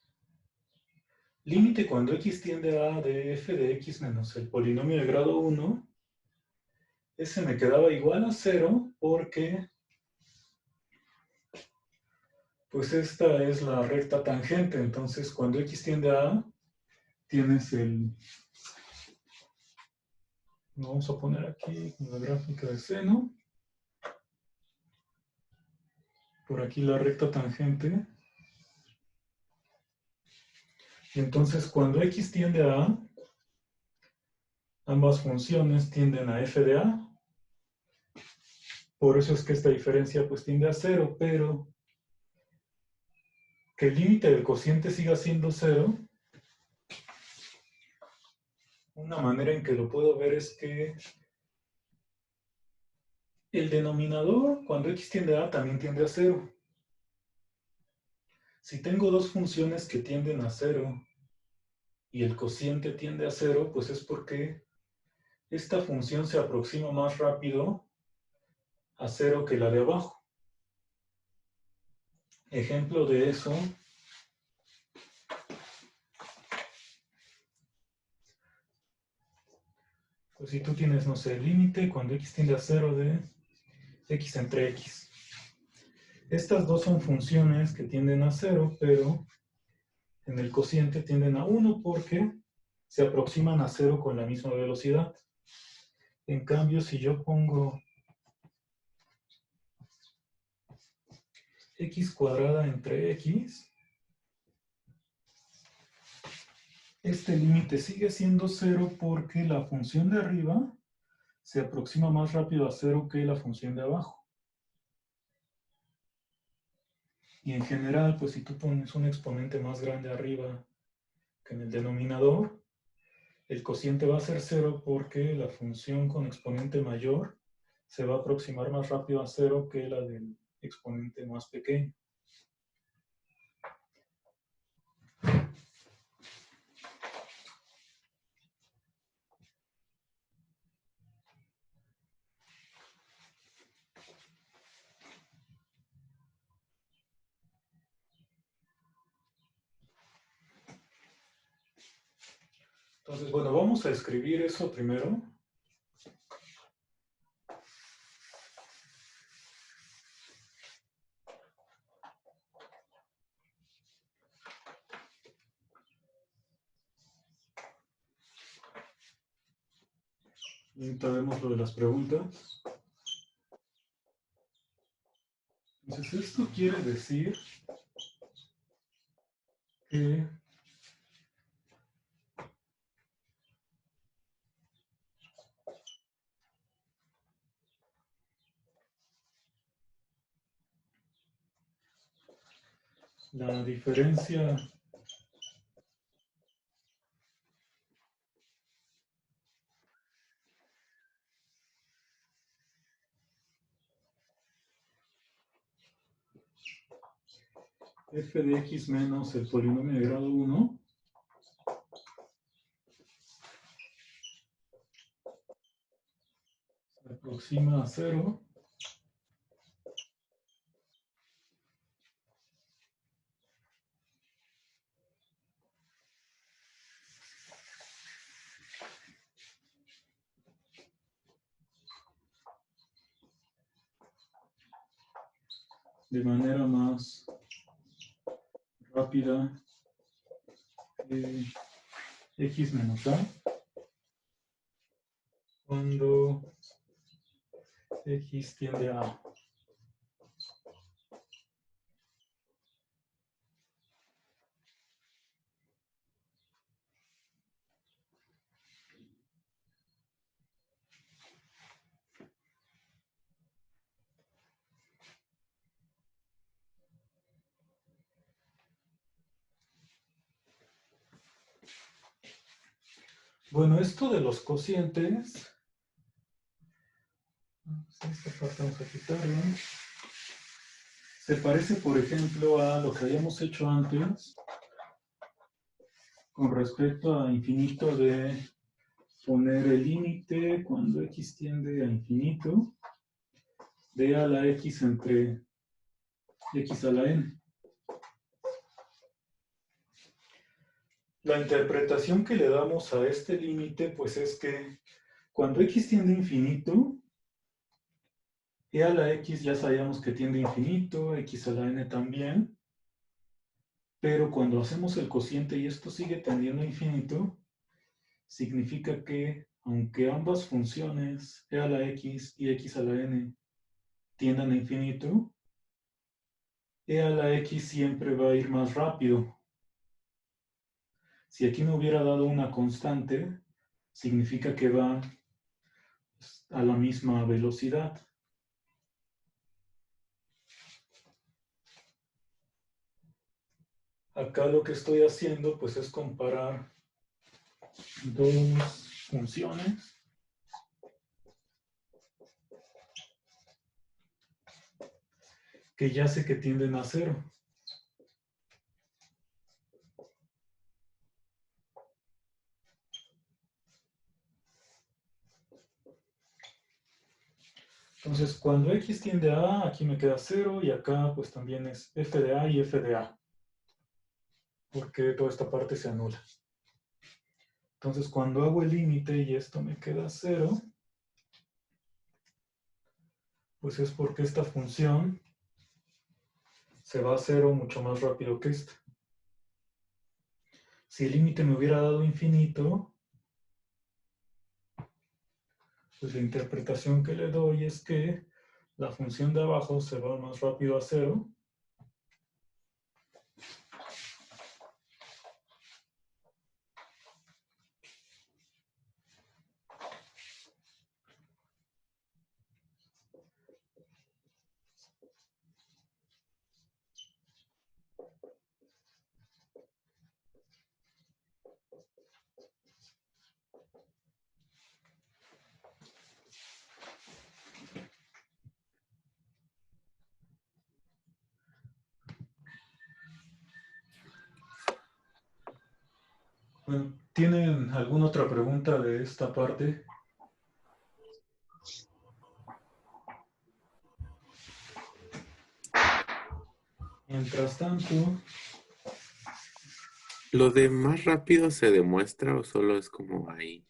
límite cuando x tiende a A de f de x menos el polinomio de grado 1, ese me quedaba igual a 0 porque pues esta es la recta tangente. Entonces cuando x tiende a A, tienes el... Vamos a poner aquí la gráfica de seno. Por aquí la recta tangente. Y entonces cuando x tiende a A, ambas funciones tienden a f de a. Por eso es que esta diferencia pues tiende a 0, pero que el límite del cociente siga siendo 0, una manera en que lo puedo ver es que el denominador, cuando x tiende a A, también tiende a 0. Si tengo dos funciones que tienden a 0 y el cociente tiende a 0, pues es porque esta función se aproxima más rápido a 0 que la de abajo. Ejemplo de eso, pues si tú tienes, no sé, el límite cuando x tiende a 0 de x entre x. Estas dos son funciones que tienden a 0, pero en el cociente tienden a 1 porque se aproximan a 0 con la misma velocidad. En cambio, si yo pongo x cuadrada entre x, este límite sigue siendo 0 porque la función de arriba se aproxima más rápido a 0 que la función de abajo. Y en general, pues si tú pones un exponente más grande arriba que en el denominador, el cociente va a ser 0 porque la función con exponente mayor se va a aproximar más rápido a 0 que la del exponente más pequeño. Entonces, bueno, vamos a escribir eso primero. Y ahorita vemos lo de las preguntas. Entonces, esto quiere decir que la diferencia f de x menos el polinomio de grado 1 se aproxima a 0 de manera más rápida que x menos a cuando x tiende a A. Bueno, esto de los cocientes, esta parte vamos a quitarla. Se parece, por ejemplo, a lo que habíamos hecho antes con respecto a infinito de poner el límite cuando x tiende a infinito de a la x entre x a la n. La interpretación que le damos a este límite, pues es que cuando x tiende a infinito, e a la x ya sabíamos que tiende a infinito, x a la n también, pero cuando hacemos el cociente y esto sigue tendiendo a infinito, significa que aunque ambas funciones, e a la x y x a la n, tiendan a infinito, e a la x siempre va a ir más rápido. Si aquí me hubiera dado una constante, significa que va a la misma velocidad. Acá lo que estoy haciendo pues es comparar dos funciones que ya sé que tienden a 0. Entonces, cuando x tiende a A, aquí me queda 0 y acá pues también es f de A y f de A, porque toda esta parte se anula. Entonces, cuando hago el límite y esto me queda 0, pues es porque esta función se va a 0 mucho más rápido que esta. Si el límite me hubiera dado infinito, pues la interpretación que le doy es que la función de abajo se va más rápido a 0. Bueno, ¿tienen alguna otra pregunta de esta parte? Mientras tanto, ¿Lo de más rápido se demuestra o solo es como ahí?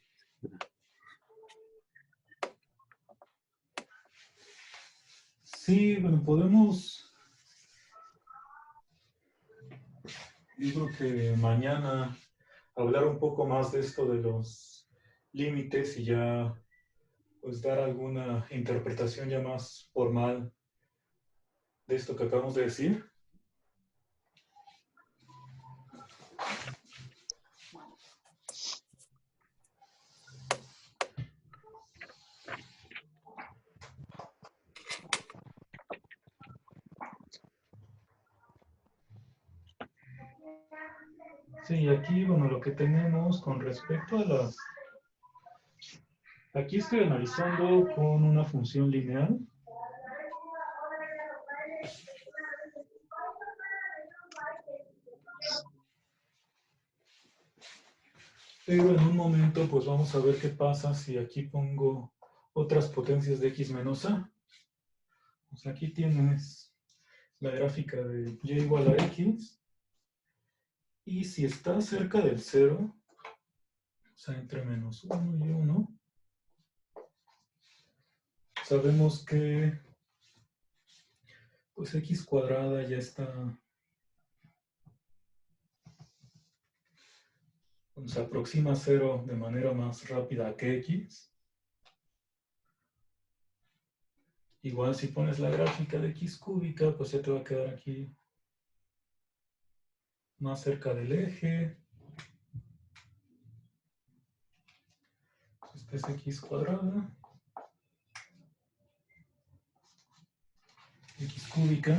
sí, bueno, podemos, yo creo que mañana hablar un poco más de esto de los límites y ya pues dar alguna interpretación ya más formal de esto que acabamos de decir. Sí, aquí, bueno, lo que tenemos con respecto a las... Aquí estoy analizando con una función lineal. Pero en un momento, pues vamos a ver qué pasa si aquí pongo otras potencias de x menos a. O sea, aquí tienes la gráfica de y igual a x. Y si está cerca del 0, o sea, entre menos 1 y 1, sabemos que pues x cuadrada ya está, se aproxima a 0 de manera más rápida que x. Igual si pones la gráfica de x cúbica, pues ya te va a quedar aquí más cerca del eje. Esta es x cuadrada. X cúbica.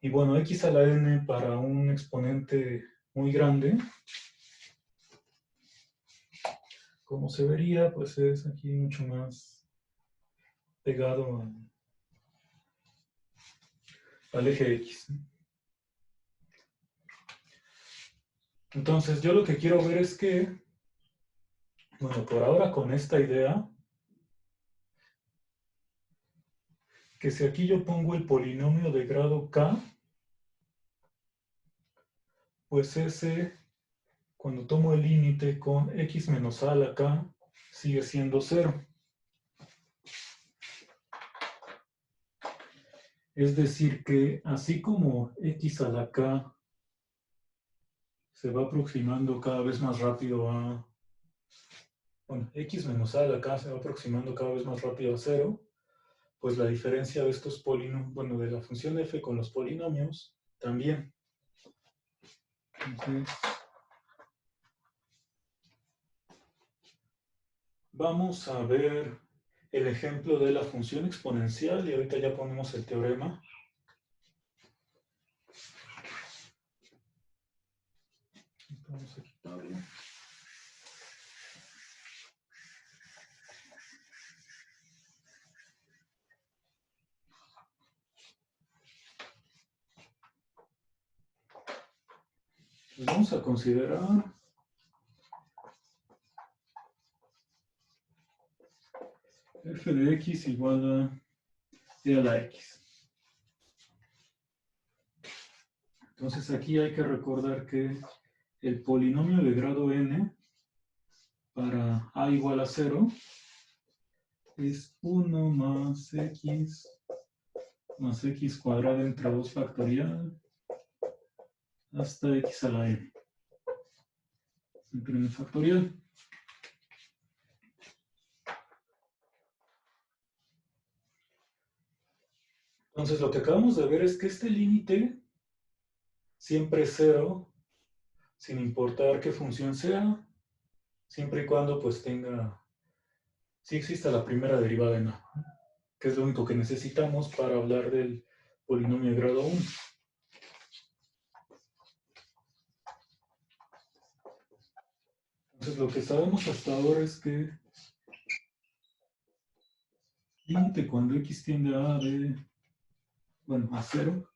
Y bueno, x a la n para un exponente muy grande, como se vería, pues es aquí mucho más pegado al eje x. Entonces, yo lo que quiero ver es que, bueno, por ahora con esta idea, que si aquí yo pongo el polinomio de grado k, pues ese, cuando tomo el límite con x menos a la k, sigue siendo 0. Es decir que así como x a la k se va aproximando cada vez más rápido a, bueno, x menos a la k se va aproximando cada vez más rápido a 0, pues la diferencia de estos polinomios, bueno, de la función f con los polinomios, también. Entonces, vamos a ver el ejemplo de la función exponencial y ahorita ya ponemos el teorema. Vamos a quitarlo. Pues vamos a considerar f f de x igual a e a la x. Entonces aquí hay que recordar que el polinomio de grado n para a igual a 0 es 1 más x cuadrada entre 2 factorial hasta x a la n. El primer factorial. Entonces lo que acabamos de ver es que este límite siempre es 0, sin importar qué función sea, siempre y cuando pues tenga, sí exista la primera derivada en a, que es lo único que necesitamos para hablar del polinomio de grado 1. Entonces lo que sabemos hasta ahora es que límite cuando x tiende a a 0,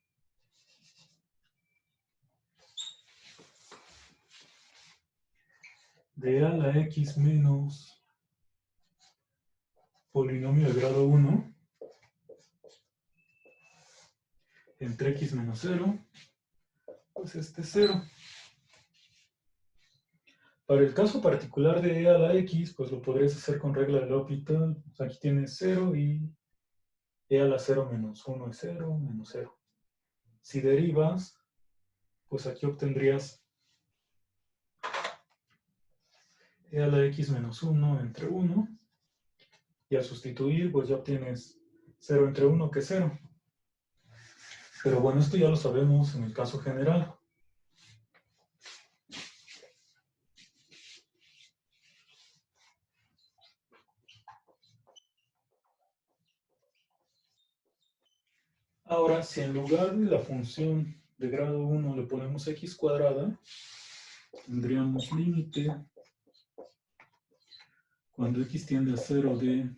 de a la x menos polinomio de grado 1 entre x menos 0, pues este es 0. Para el caso particular de e a la x, pues lo podrías hacer con regla de L'Hopital. Pues aquí tienes 0 y e a la 0 menos 1 es 0, menos 0. Si derivas, pues aquí obtendrías e a la x menos 1 entre 1. Y al sustituir, pues ya obtienes 0 entre 1, que es 0. Pero bueno, esto ya lo sabemos en el caso general. Ahora, si en lugar de la función de grado 1 le ponemos x cuadrada, tendríamos límite cuando x tiende a 0 de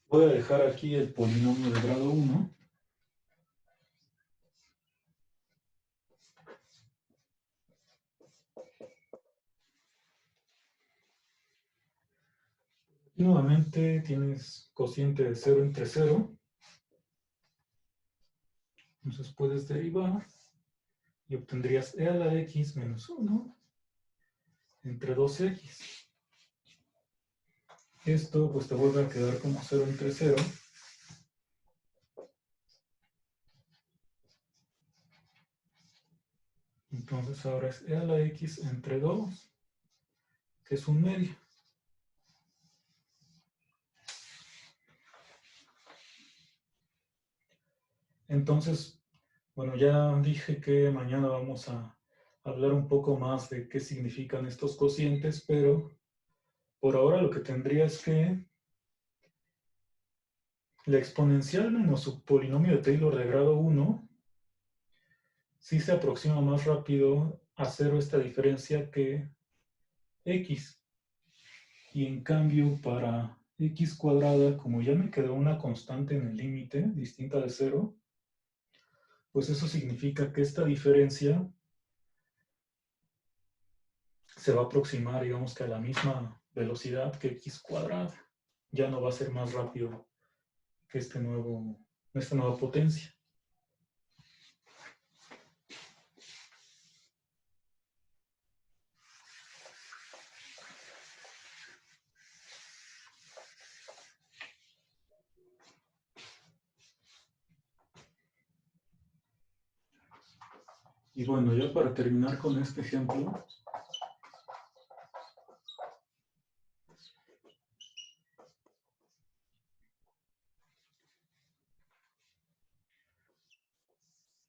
voy a dejar aquí el polinomio de grado 1. Y nuevamente tienes cociente de 0 entre 0. Entonces puedes derivar y obtendrías e a la x menos 1 entre 2x. Esto pues te vuelve a quedar como 0 entre 0. Entonces ahora es e a la x entre 2, que es un medio. Entonces, bueno, ya dije que mañana vamos a hablar un poco más de qué significan estos cocientes, pero por ahora lo que tendría es que la exponencial menos su polinomio de Taylor de grado 1 sí se aproxima más rápido a 0 esta diferencia que x. Y en cambio, para x cuadrada, como ya me quedó una constante en el límite, distinta de 0, pues eso significa que esta diferencia se va a aproximar, digamos que a la misma velocidad que x cuadrada. Ya no va a ser más rápido que esta nueva potencia. Y bueno, ya para terminar con este ejemplo,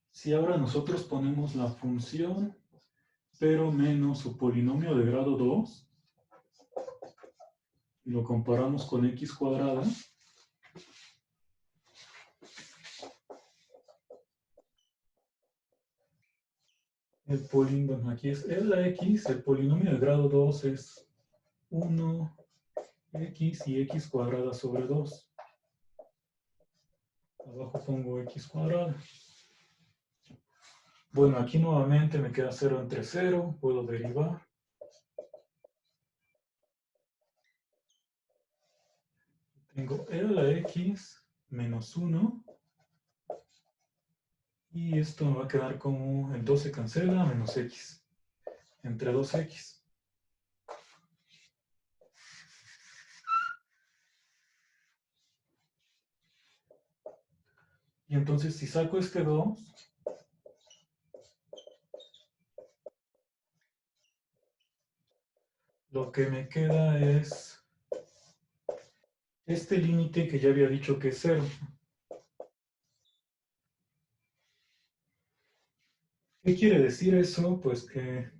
si ahora nosotros ponemos la función, pero menos su polinomio de grado 2, y lo comparamos con x cuadrada, el polinomio, aquí es e a la x, el polinomio de grado 2 es 1x y x cuadrada sobre 2. Abajo pongo x cuadrada. Bueno, aquí nuevamente me queda 0 entre 0, puedo derivar. Tengo e a la x menos 1. Y esto me va a quedar como el 2 se cancela, menos x. Entre 2x. Y entonces si saco este 2, lo que me queda es este límite que ya había dicho que es 0. ¿Qué quiere decir eso? Pues que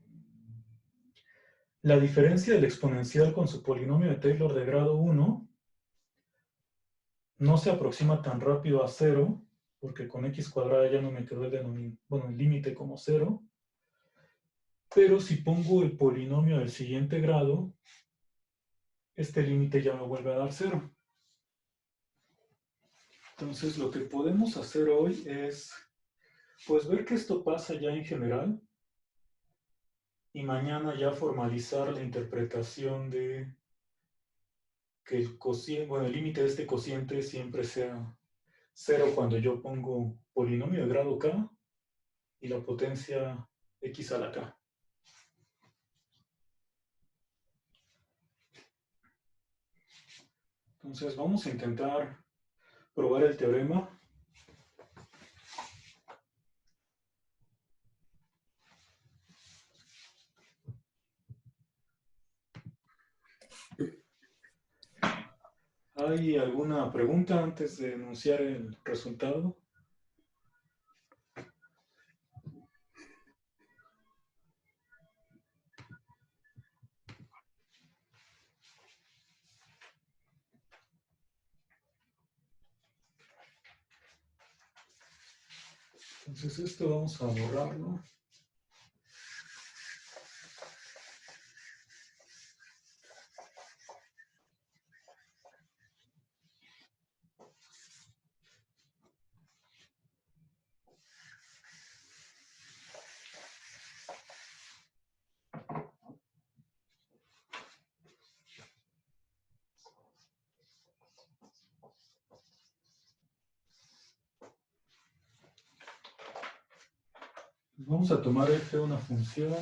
la diferencia del exponencial con su polinomio de Taylor de grado 1 no se aproxima tan rápido a 0, porque con x cuadrada ya no me quedó el límite como 0. Pero si pongo el polinomio del siguiente grado, este límite ya me vuelve a dar 0. Entonces lo que podemos hacer hoy es pues ver que esto pasa ya en general y mañana ya formalizar la interpretación de que el cociente, bueno, el límite de este cociente siempre sea 0 cuando yo pongo polinomio de grado k y la potencia x a la k. Entonces vamos a intentar probar el teorema. ¿Hay alguna pregunta antes de enunciar el resultado? Entonces esto vamos a borrarlo. Vamos a tomar f una función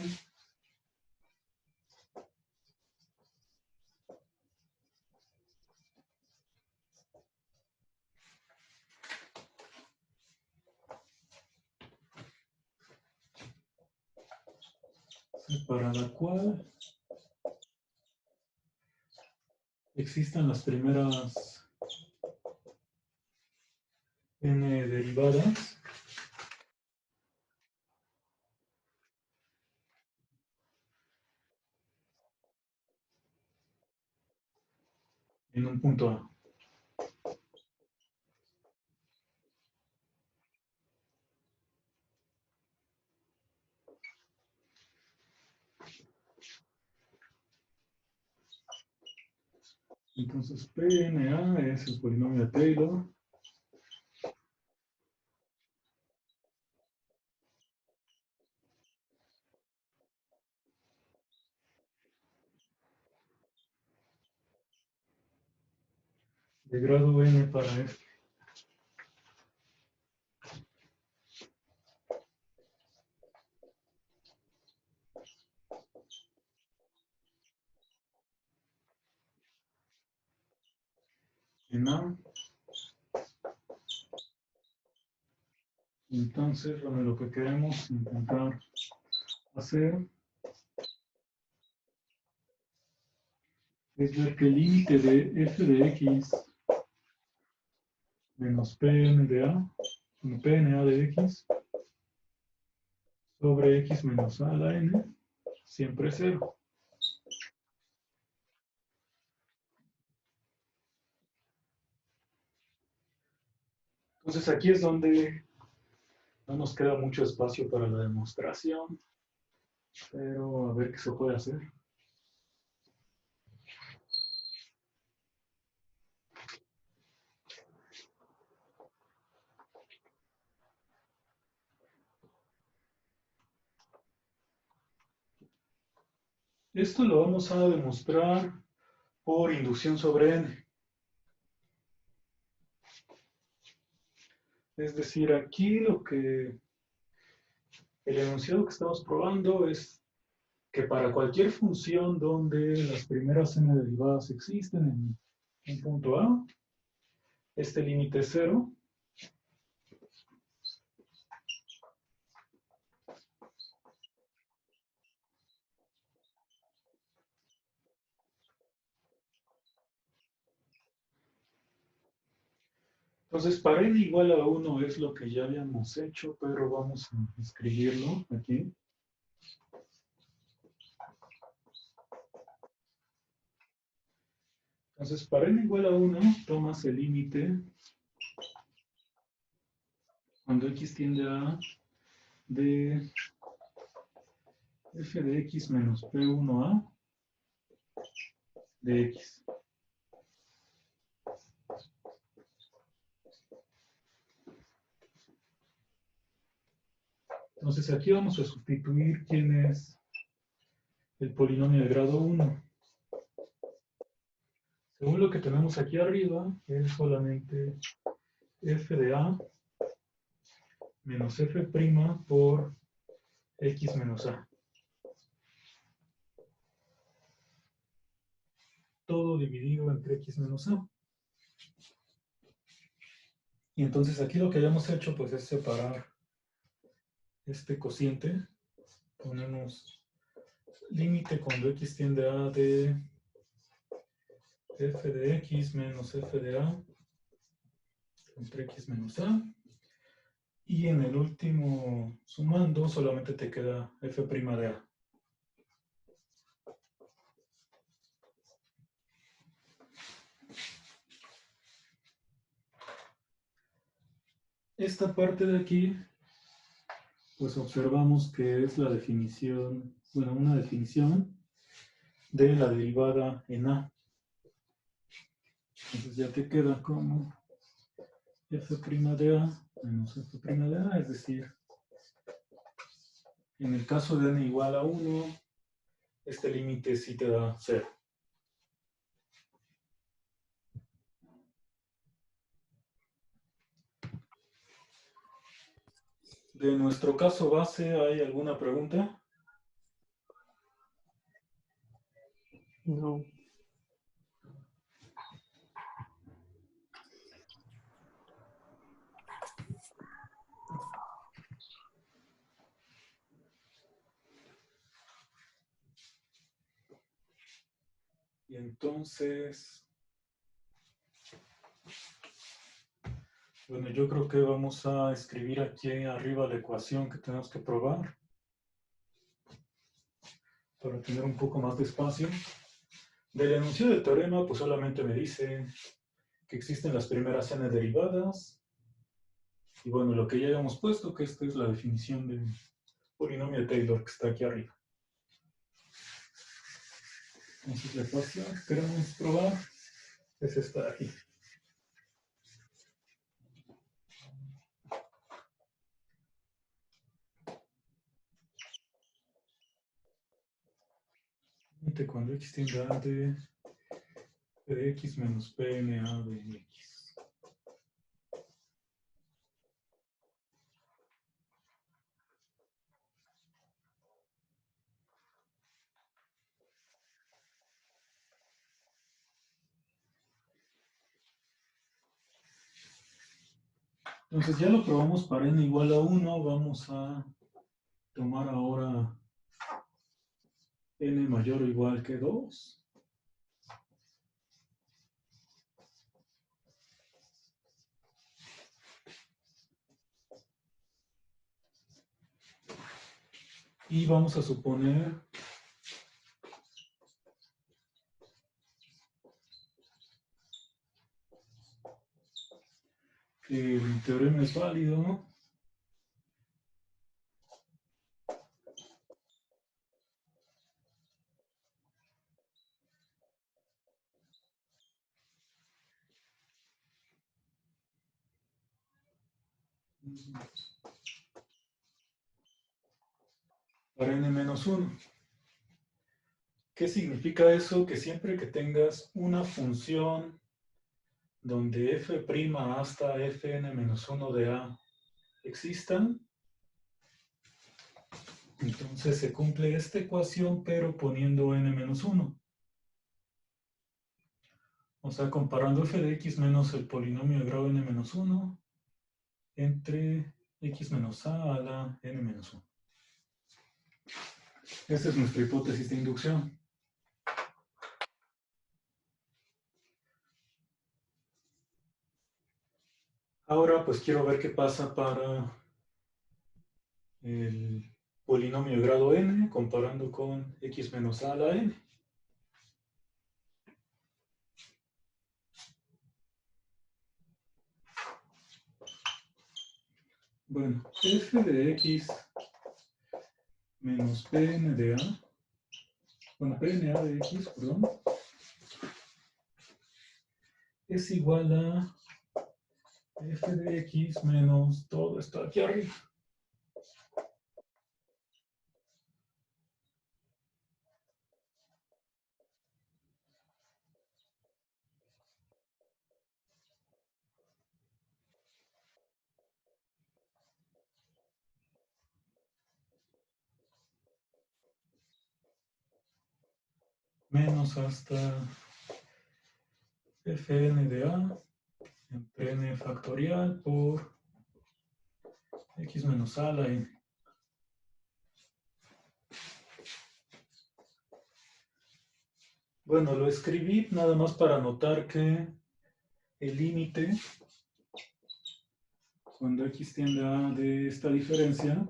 para la cual existan las primeras n derivadas en un punto A. Entonces PNA es el polinomio de Taylor de grado n para f. En A. Entonces, bueno, lo que queremos intentar hacer es ver que el límite de f de x menos Pn de A, bueno, PNA de x sobre x menos a a la n siempre es 0. Entonces aquí es donde no nos queda mucho espacio para la demostración, pero a ver qué se puede hacer. Esto lo vamos a demostrar por inducción sobre n. Es decir, aquí el enunciado que estamos probando es que para cualquier función donde las primeras n derivadas existen en un punto A, este límite es 0. Entonces, para n igual a 1 es lo que ya habíamos hecho, pero vamos a escribirlo aquí. Entonces, para n igual a 1, tomas el límite cuando x tiende a de f de x menos p1a de x. Entonces, aquí vamos a sustituir quién es el polinomio de grado 1. Según lo que tenemos aquí arriba, es solamente f de a menos f' por x menos a. Todo dividido entre x menos a. Y entonces aquí lo que hayamos hecho pues es separar este cociente. Ponemos límite cuando x tiende a de f de x menos f de a entre x menos a. Y en el último sumando solamente te queda f' de a. Esta parte de aquí, pues observamos que es la definición, bueno, una definición de la derivada en a. Entonces ya te queda como f' de a menos f' de a, es decir, en el caso de n igual a 1, este límite sí te da 0. De nuestro caso base, ¿hay alguna pregunta? No. Y entonces, bueno, yo creo que vamos a escribir aquí arriba la ecuación que tenemos que probar para tener un poco más de espacio. Del enunciado del teorema, pues solamente me dice que existen las primeras n derivadas. Y bueno, lo que ya habíamos puesto, que esta es la definición del polinomio de Taylor que está aquí arriba. Entonces la ecuación que queremos probar es esta de aquí. Cuando x tiende a de x menos pna de x. Entonces ya lo probamos para n igual a 1. Vamos a tomar ahora n mayor o igual que 2. Y vamos a suponer que el teorema es válido. Para n menos 1. ¿Qué significa eso? Que siempre que tengas una función donde f' hasta fn-1 de a existan, entonces se cumple esta ecuación, pero poniendo n-1. O sea, comparando f de x menos el polinomio de grado n-1 entre x menos a la n-1. Esta es nuestra hipótesis de inducción. Ahora, pues quiero ver qué pasa para el polinomio de grado n comparando con x menos a la n. Bueno, f de x menos pn de a, bueno, pna de x, perdón, es igual a f de x menos todo esto aquí arriba. Menos hasta fn de a entre n factorial por x menos a la n. Bueno, lo escribí nada más para notar que el límite, cuando x tiende a de esta diferencia,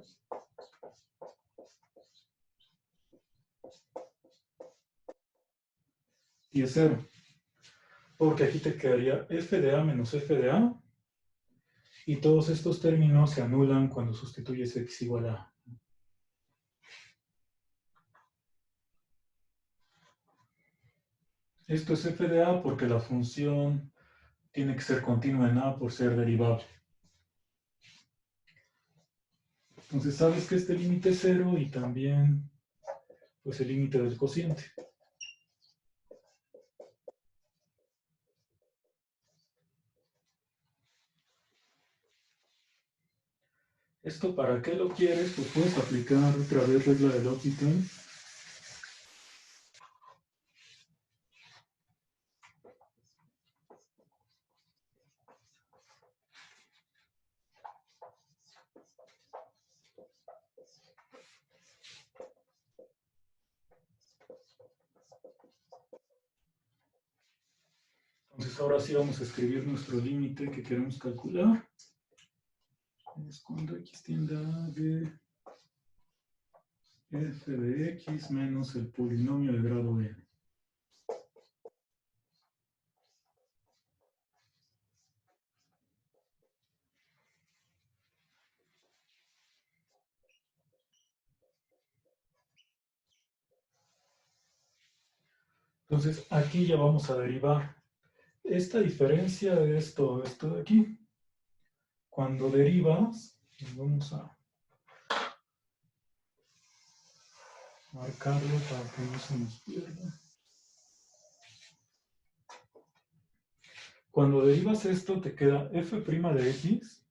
y es 0. Porque aquí te quedaría f de a menos f de a, y todos estos términos se anulan cuando sustituyes x igual a a. Esto es f de a porque la función tiene que ser continua en a por ser derivable. Entonces sabes que este límite es 0 y también pues el límite del cociente. ¿Esto para qué lo quieres? Pues puedes aplicar otra vez regla de L'Hopital. Entonces ahora sí vamos a escribir nuestro límite que queremos calcular. Es cuando x tiende a de f de x menos el polinomio de grado n. Entonces aquí ya vamos a derivar esta diferencia de esto de aquí. Cuando derivas, vamos a marcarlo para que no se nos pierda. Cuando derivas esto, te queda f' de x.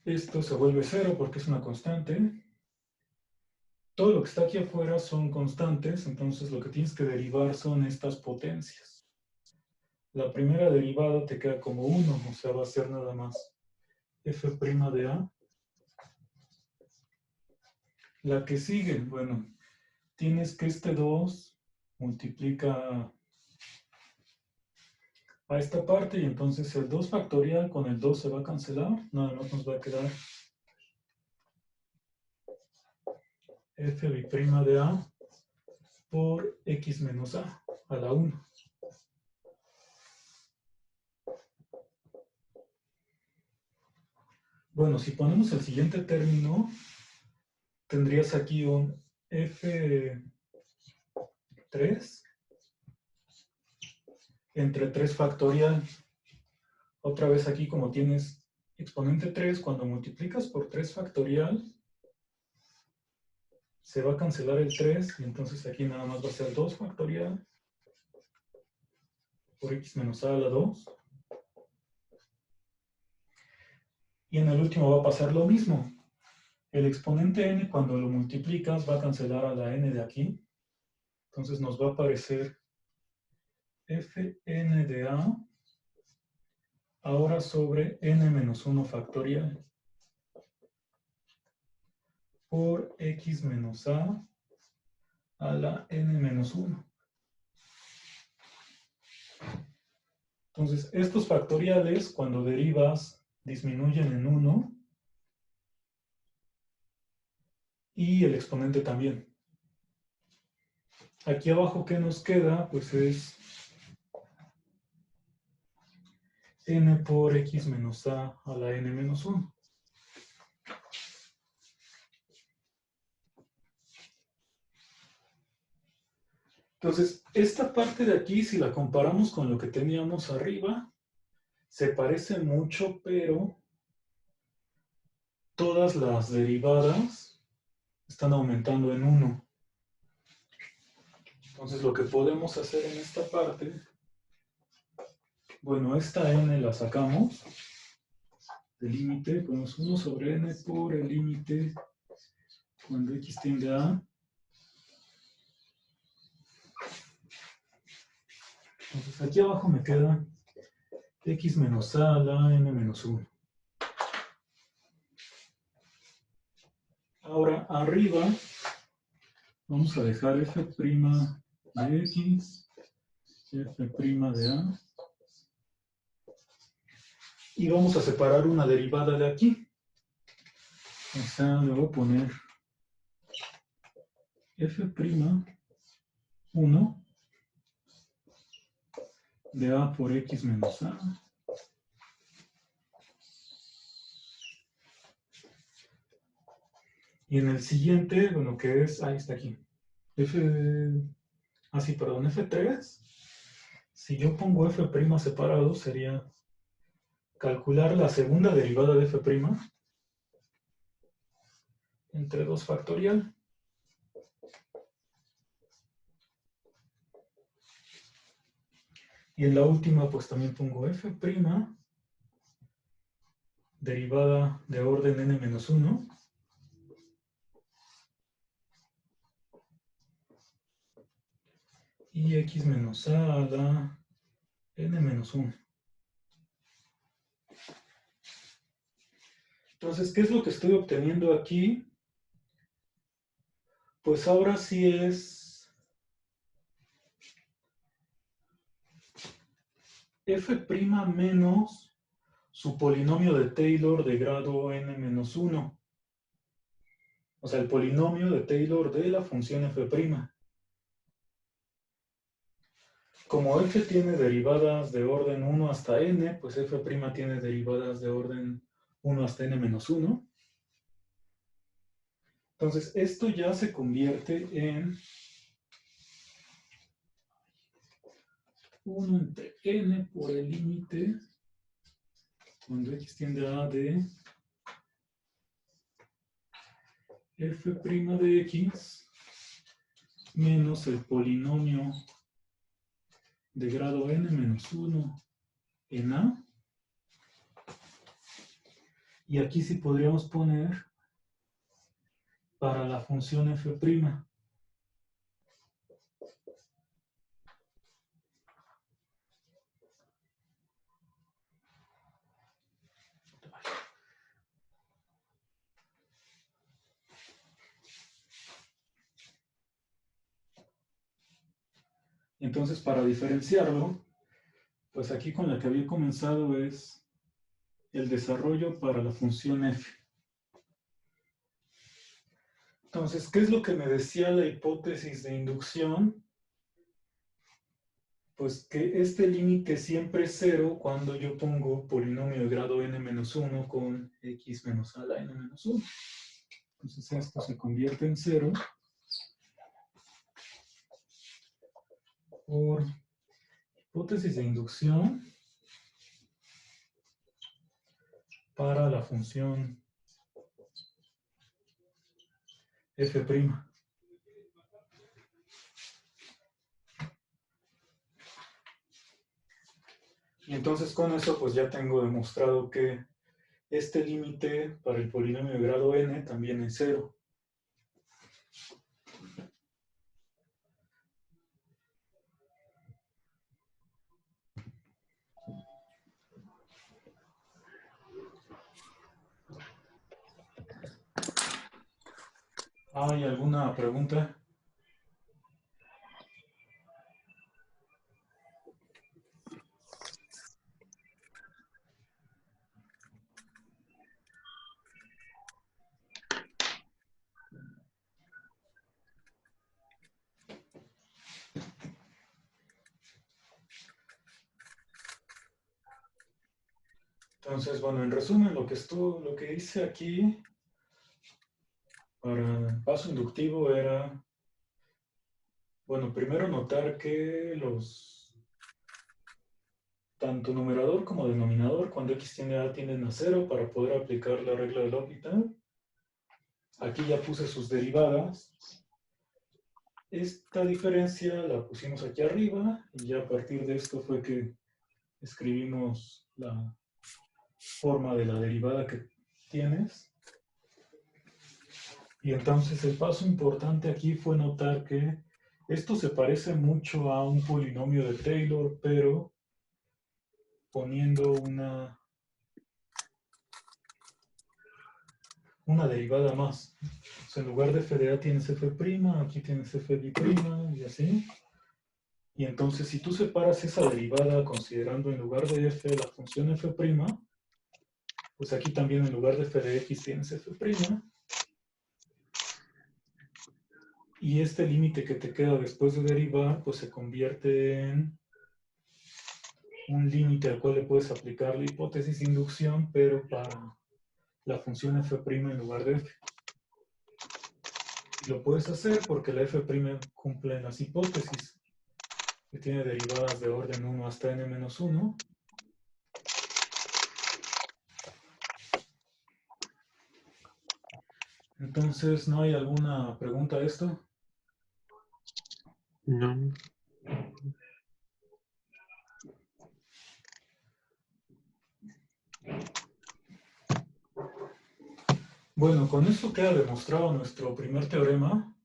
Esto se vuelve 0 porque es una constante. Todo lo que está aquí afuera son constantes, entonces lo que tienes que derivar son estas potencias. La primera derivada te queda como 1, o sea, va a ser nada más f' de a. La que sigue, bueno, tienes que este 2 multiplica a esta parte y entonces el 2 factorial con el 2 se va a cancelar, nada más nos va a quedar f' de a por x menos a la 1. Bueno, si ponemos el siguiente término, tendrías aquí un f3 entre 3 factorial. Otra vez aquí como tienes exponente 3, cuando multiplicas por 3 factorial, se va a cancelar el 3 y entonces aquí nada más va a ser 2 factorial por x menos a a la 2. Y en el último va a pasar lo mismo. El exponente n cuando lo multiplicas va a cancelar a la n de aquí. Entonces nos va a aparecer fn de a ahora sobre n menos 1 factorial por x menos a la n menos 1. Entonces, estos factoriales, cuando derivas, disminuyen en 1 y el exponente también. Aquí abajo, ¿qué nos queda? Pues es n por x menos a la n menos 1. Entonces, esta parte de aquí, si la comparamos con lo que teníamos arriba, se parece mucho, pero todas las derivadas están aumentando en 1. Entonces, lo que podemos hacer en esta parte, bueno, esta n la sacamos del límite, ponemos 1 sobre n por el límite cuando x tiende a. Entonces, aquí abajo me queda x menos a la n menos 1. Ahora, arriba, vamos a dejar f' de x, f' de a. Y vamos a separar una derivada de aquí. O sea, le voy a poner f'1 de a por x menos a. Y en el siguiente, bueno, que es, ahí está aquí. F3. Si yo pongo f' separado, sería calcular la segunda derivada de f' entre 2 factorial. Y en la última, pues también pongo f', derivada de orden n-1, y x menos a la n-1. Entonces, ¿qué es lo que estoy obteniendo aquí? Pues ahora sí es f' menos su polinomio de Taylor de grado n-1. O sea, el polinomio de Taylor de la función f'. Como f tiene derivadas de orden 1 hasta n, pues f' tiene derivadas de orden 1 hasta n-1. Entonces, esto ya se convierte en 1 entre n por el límite cuando x tiende a de f' de x menos el polinomio de grado n-1 en a. Y aquí sí podríamos poner para la función f'. Entonces, para diferenciarlo, pues aquí con la que había comenzado es el desarrollo para la función f. Entonces, ¿qué es lo que me decía la hipótesis de inducción? Pues que este límite siempre es 0 cuando yo pongo polinomio de grado n-1 con x menos a la n-1. Entonces esto se convierte en 0 por hipótesis de inducción para la función f'. Y entonces con eso pues ya tengo demostrado que este límite para el polinomio de grado n también es 0. ¿Hay alguna pregunta? Entonces, bueno, en resumen, lo que hice aquí para el paso inductivo era, bueno, primero notar que tanto numerador como denominador, cuando x tiende a tienden a 0 para poder aplicar la regla del L'Hopital. Aquí ya puse sus derivadas. Esta diferencia la pusimos aquí arriba y ya a partir de esto fue que escribimos la forma de la derivada que tienes. Y entonces el paso importante aquí fue notar que esto se parece mucho a un polinomio de Taylor, pero poniendo una derivada más. O sea, en lugar de f de a tienes f', aquí tienes f b' y así. Y entonces si tú separas esa derivada considerando en lugar de f la función f', pues aquí también en lugar de f de x tienes f'. Y este límite que te queda después de derivar, pues se convierte en un límite al cual le puedes aplicar la hipótesis de inducción, pero para la función f' en lugar de f. Y lo puedes hacer porque la f' cumple en las hipótesis, que tiene derivadas de orden 1 hasta n-1. Entonces, ¿no hay alguna pregunta a esto? No. Bueno, con esto queda demostrado nuestro primer teorema,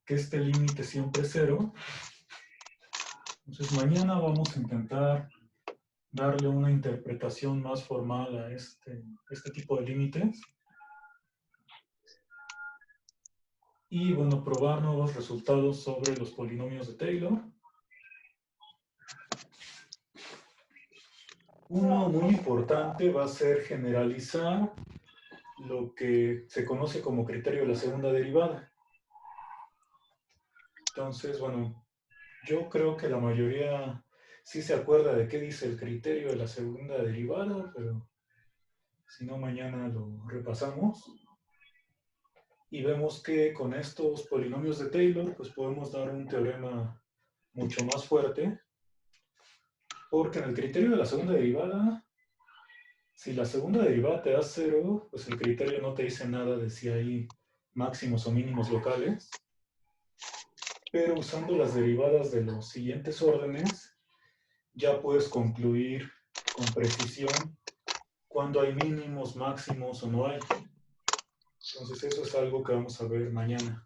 que este límite siempre es 0. Entonces, mañana vamos a intentar darle una interpretación más formal a este tipo de límites. Y, bueno, probar nuevos resultados sobre los polinomios de Taylor. Uno muy importante va a ser generalizar lo que se conoce como criterio de la segunda derivada. Entonces, bueno, yo creo que la mayoría sí se acuerda de qué dice el criterio de la segunda derivada, pero si no, mañana lo repasamos. Y vemos que con estos polinomios de Taylor, pues podemos dar un teorema mucho más fuerte, porque en el criterio de la segunda derivada, si la segunda derivada te da 0, pues el criterio no te dice nada de si hay máximos o mínimos locales. Pero usando las derivadas de los siguientes órdenes, ya puedes concluir con precisión cuándo hay mínimos, máximos o no hay. Entonces eso es algo que vamos a ver mañana.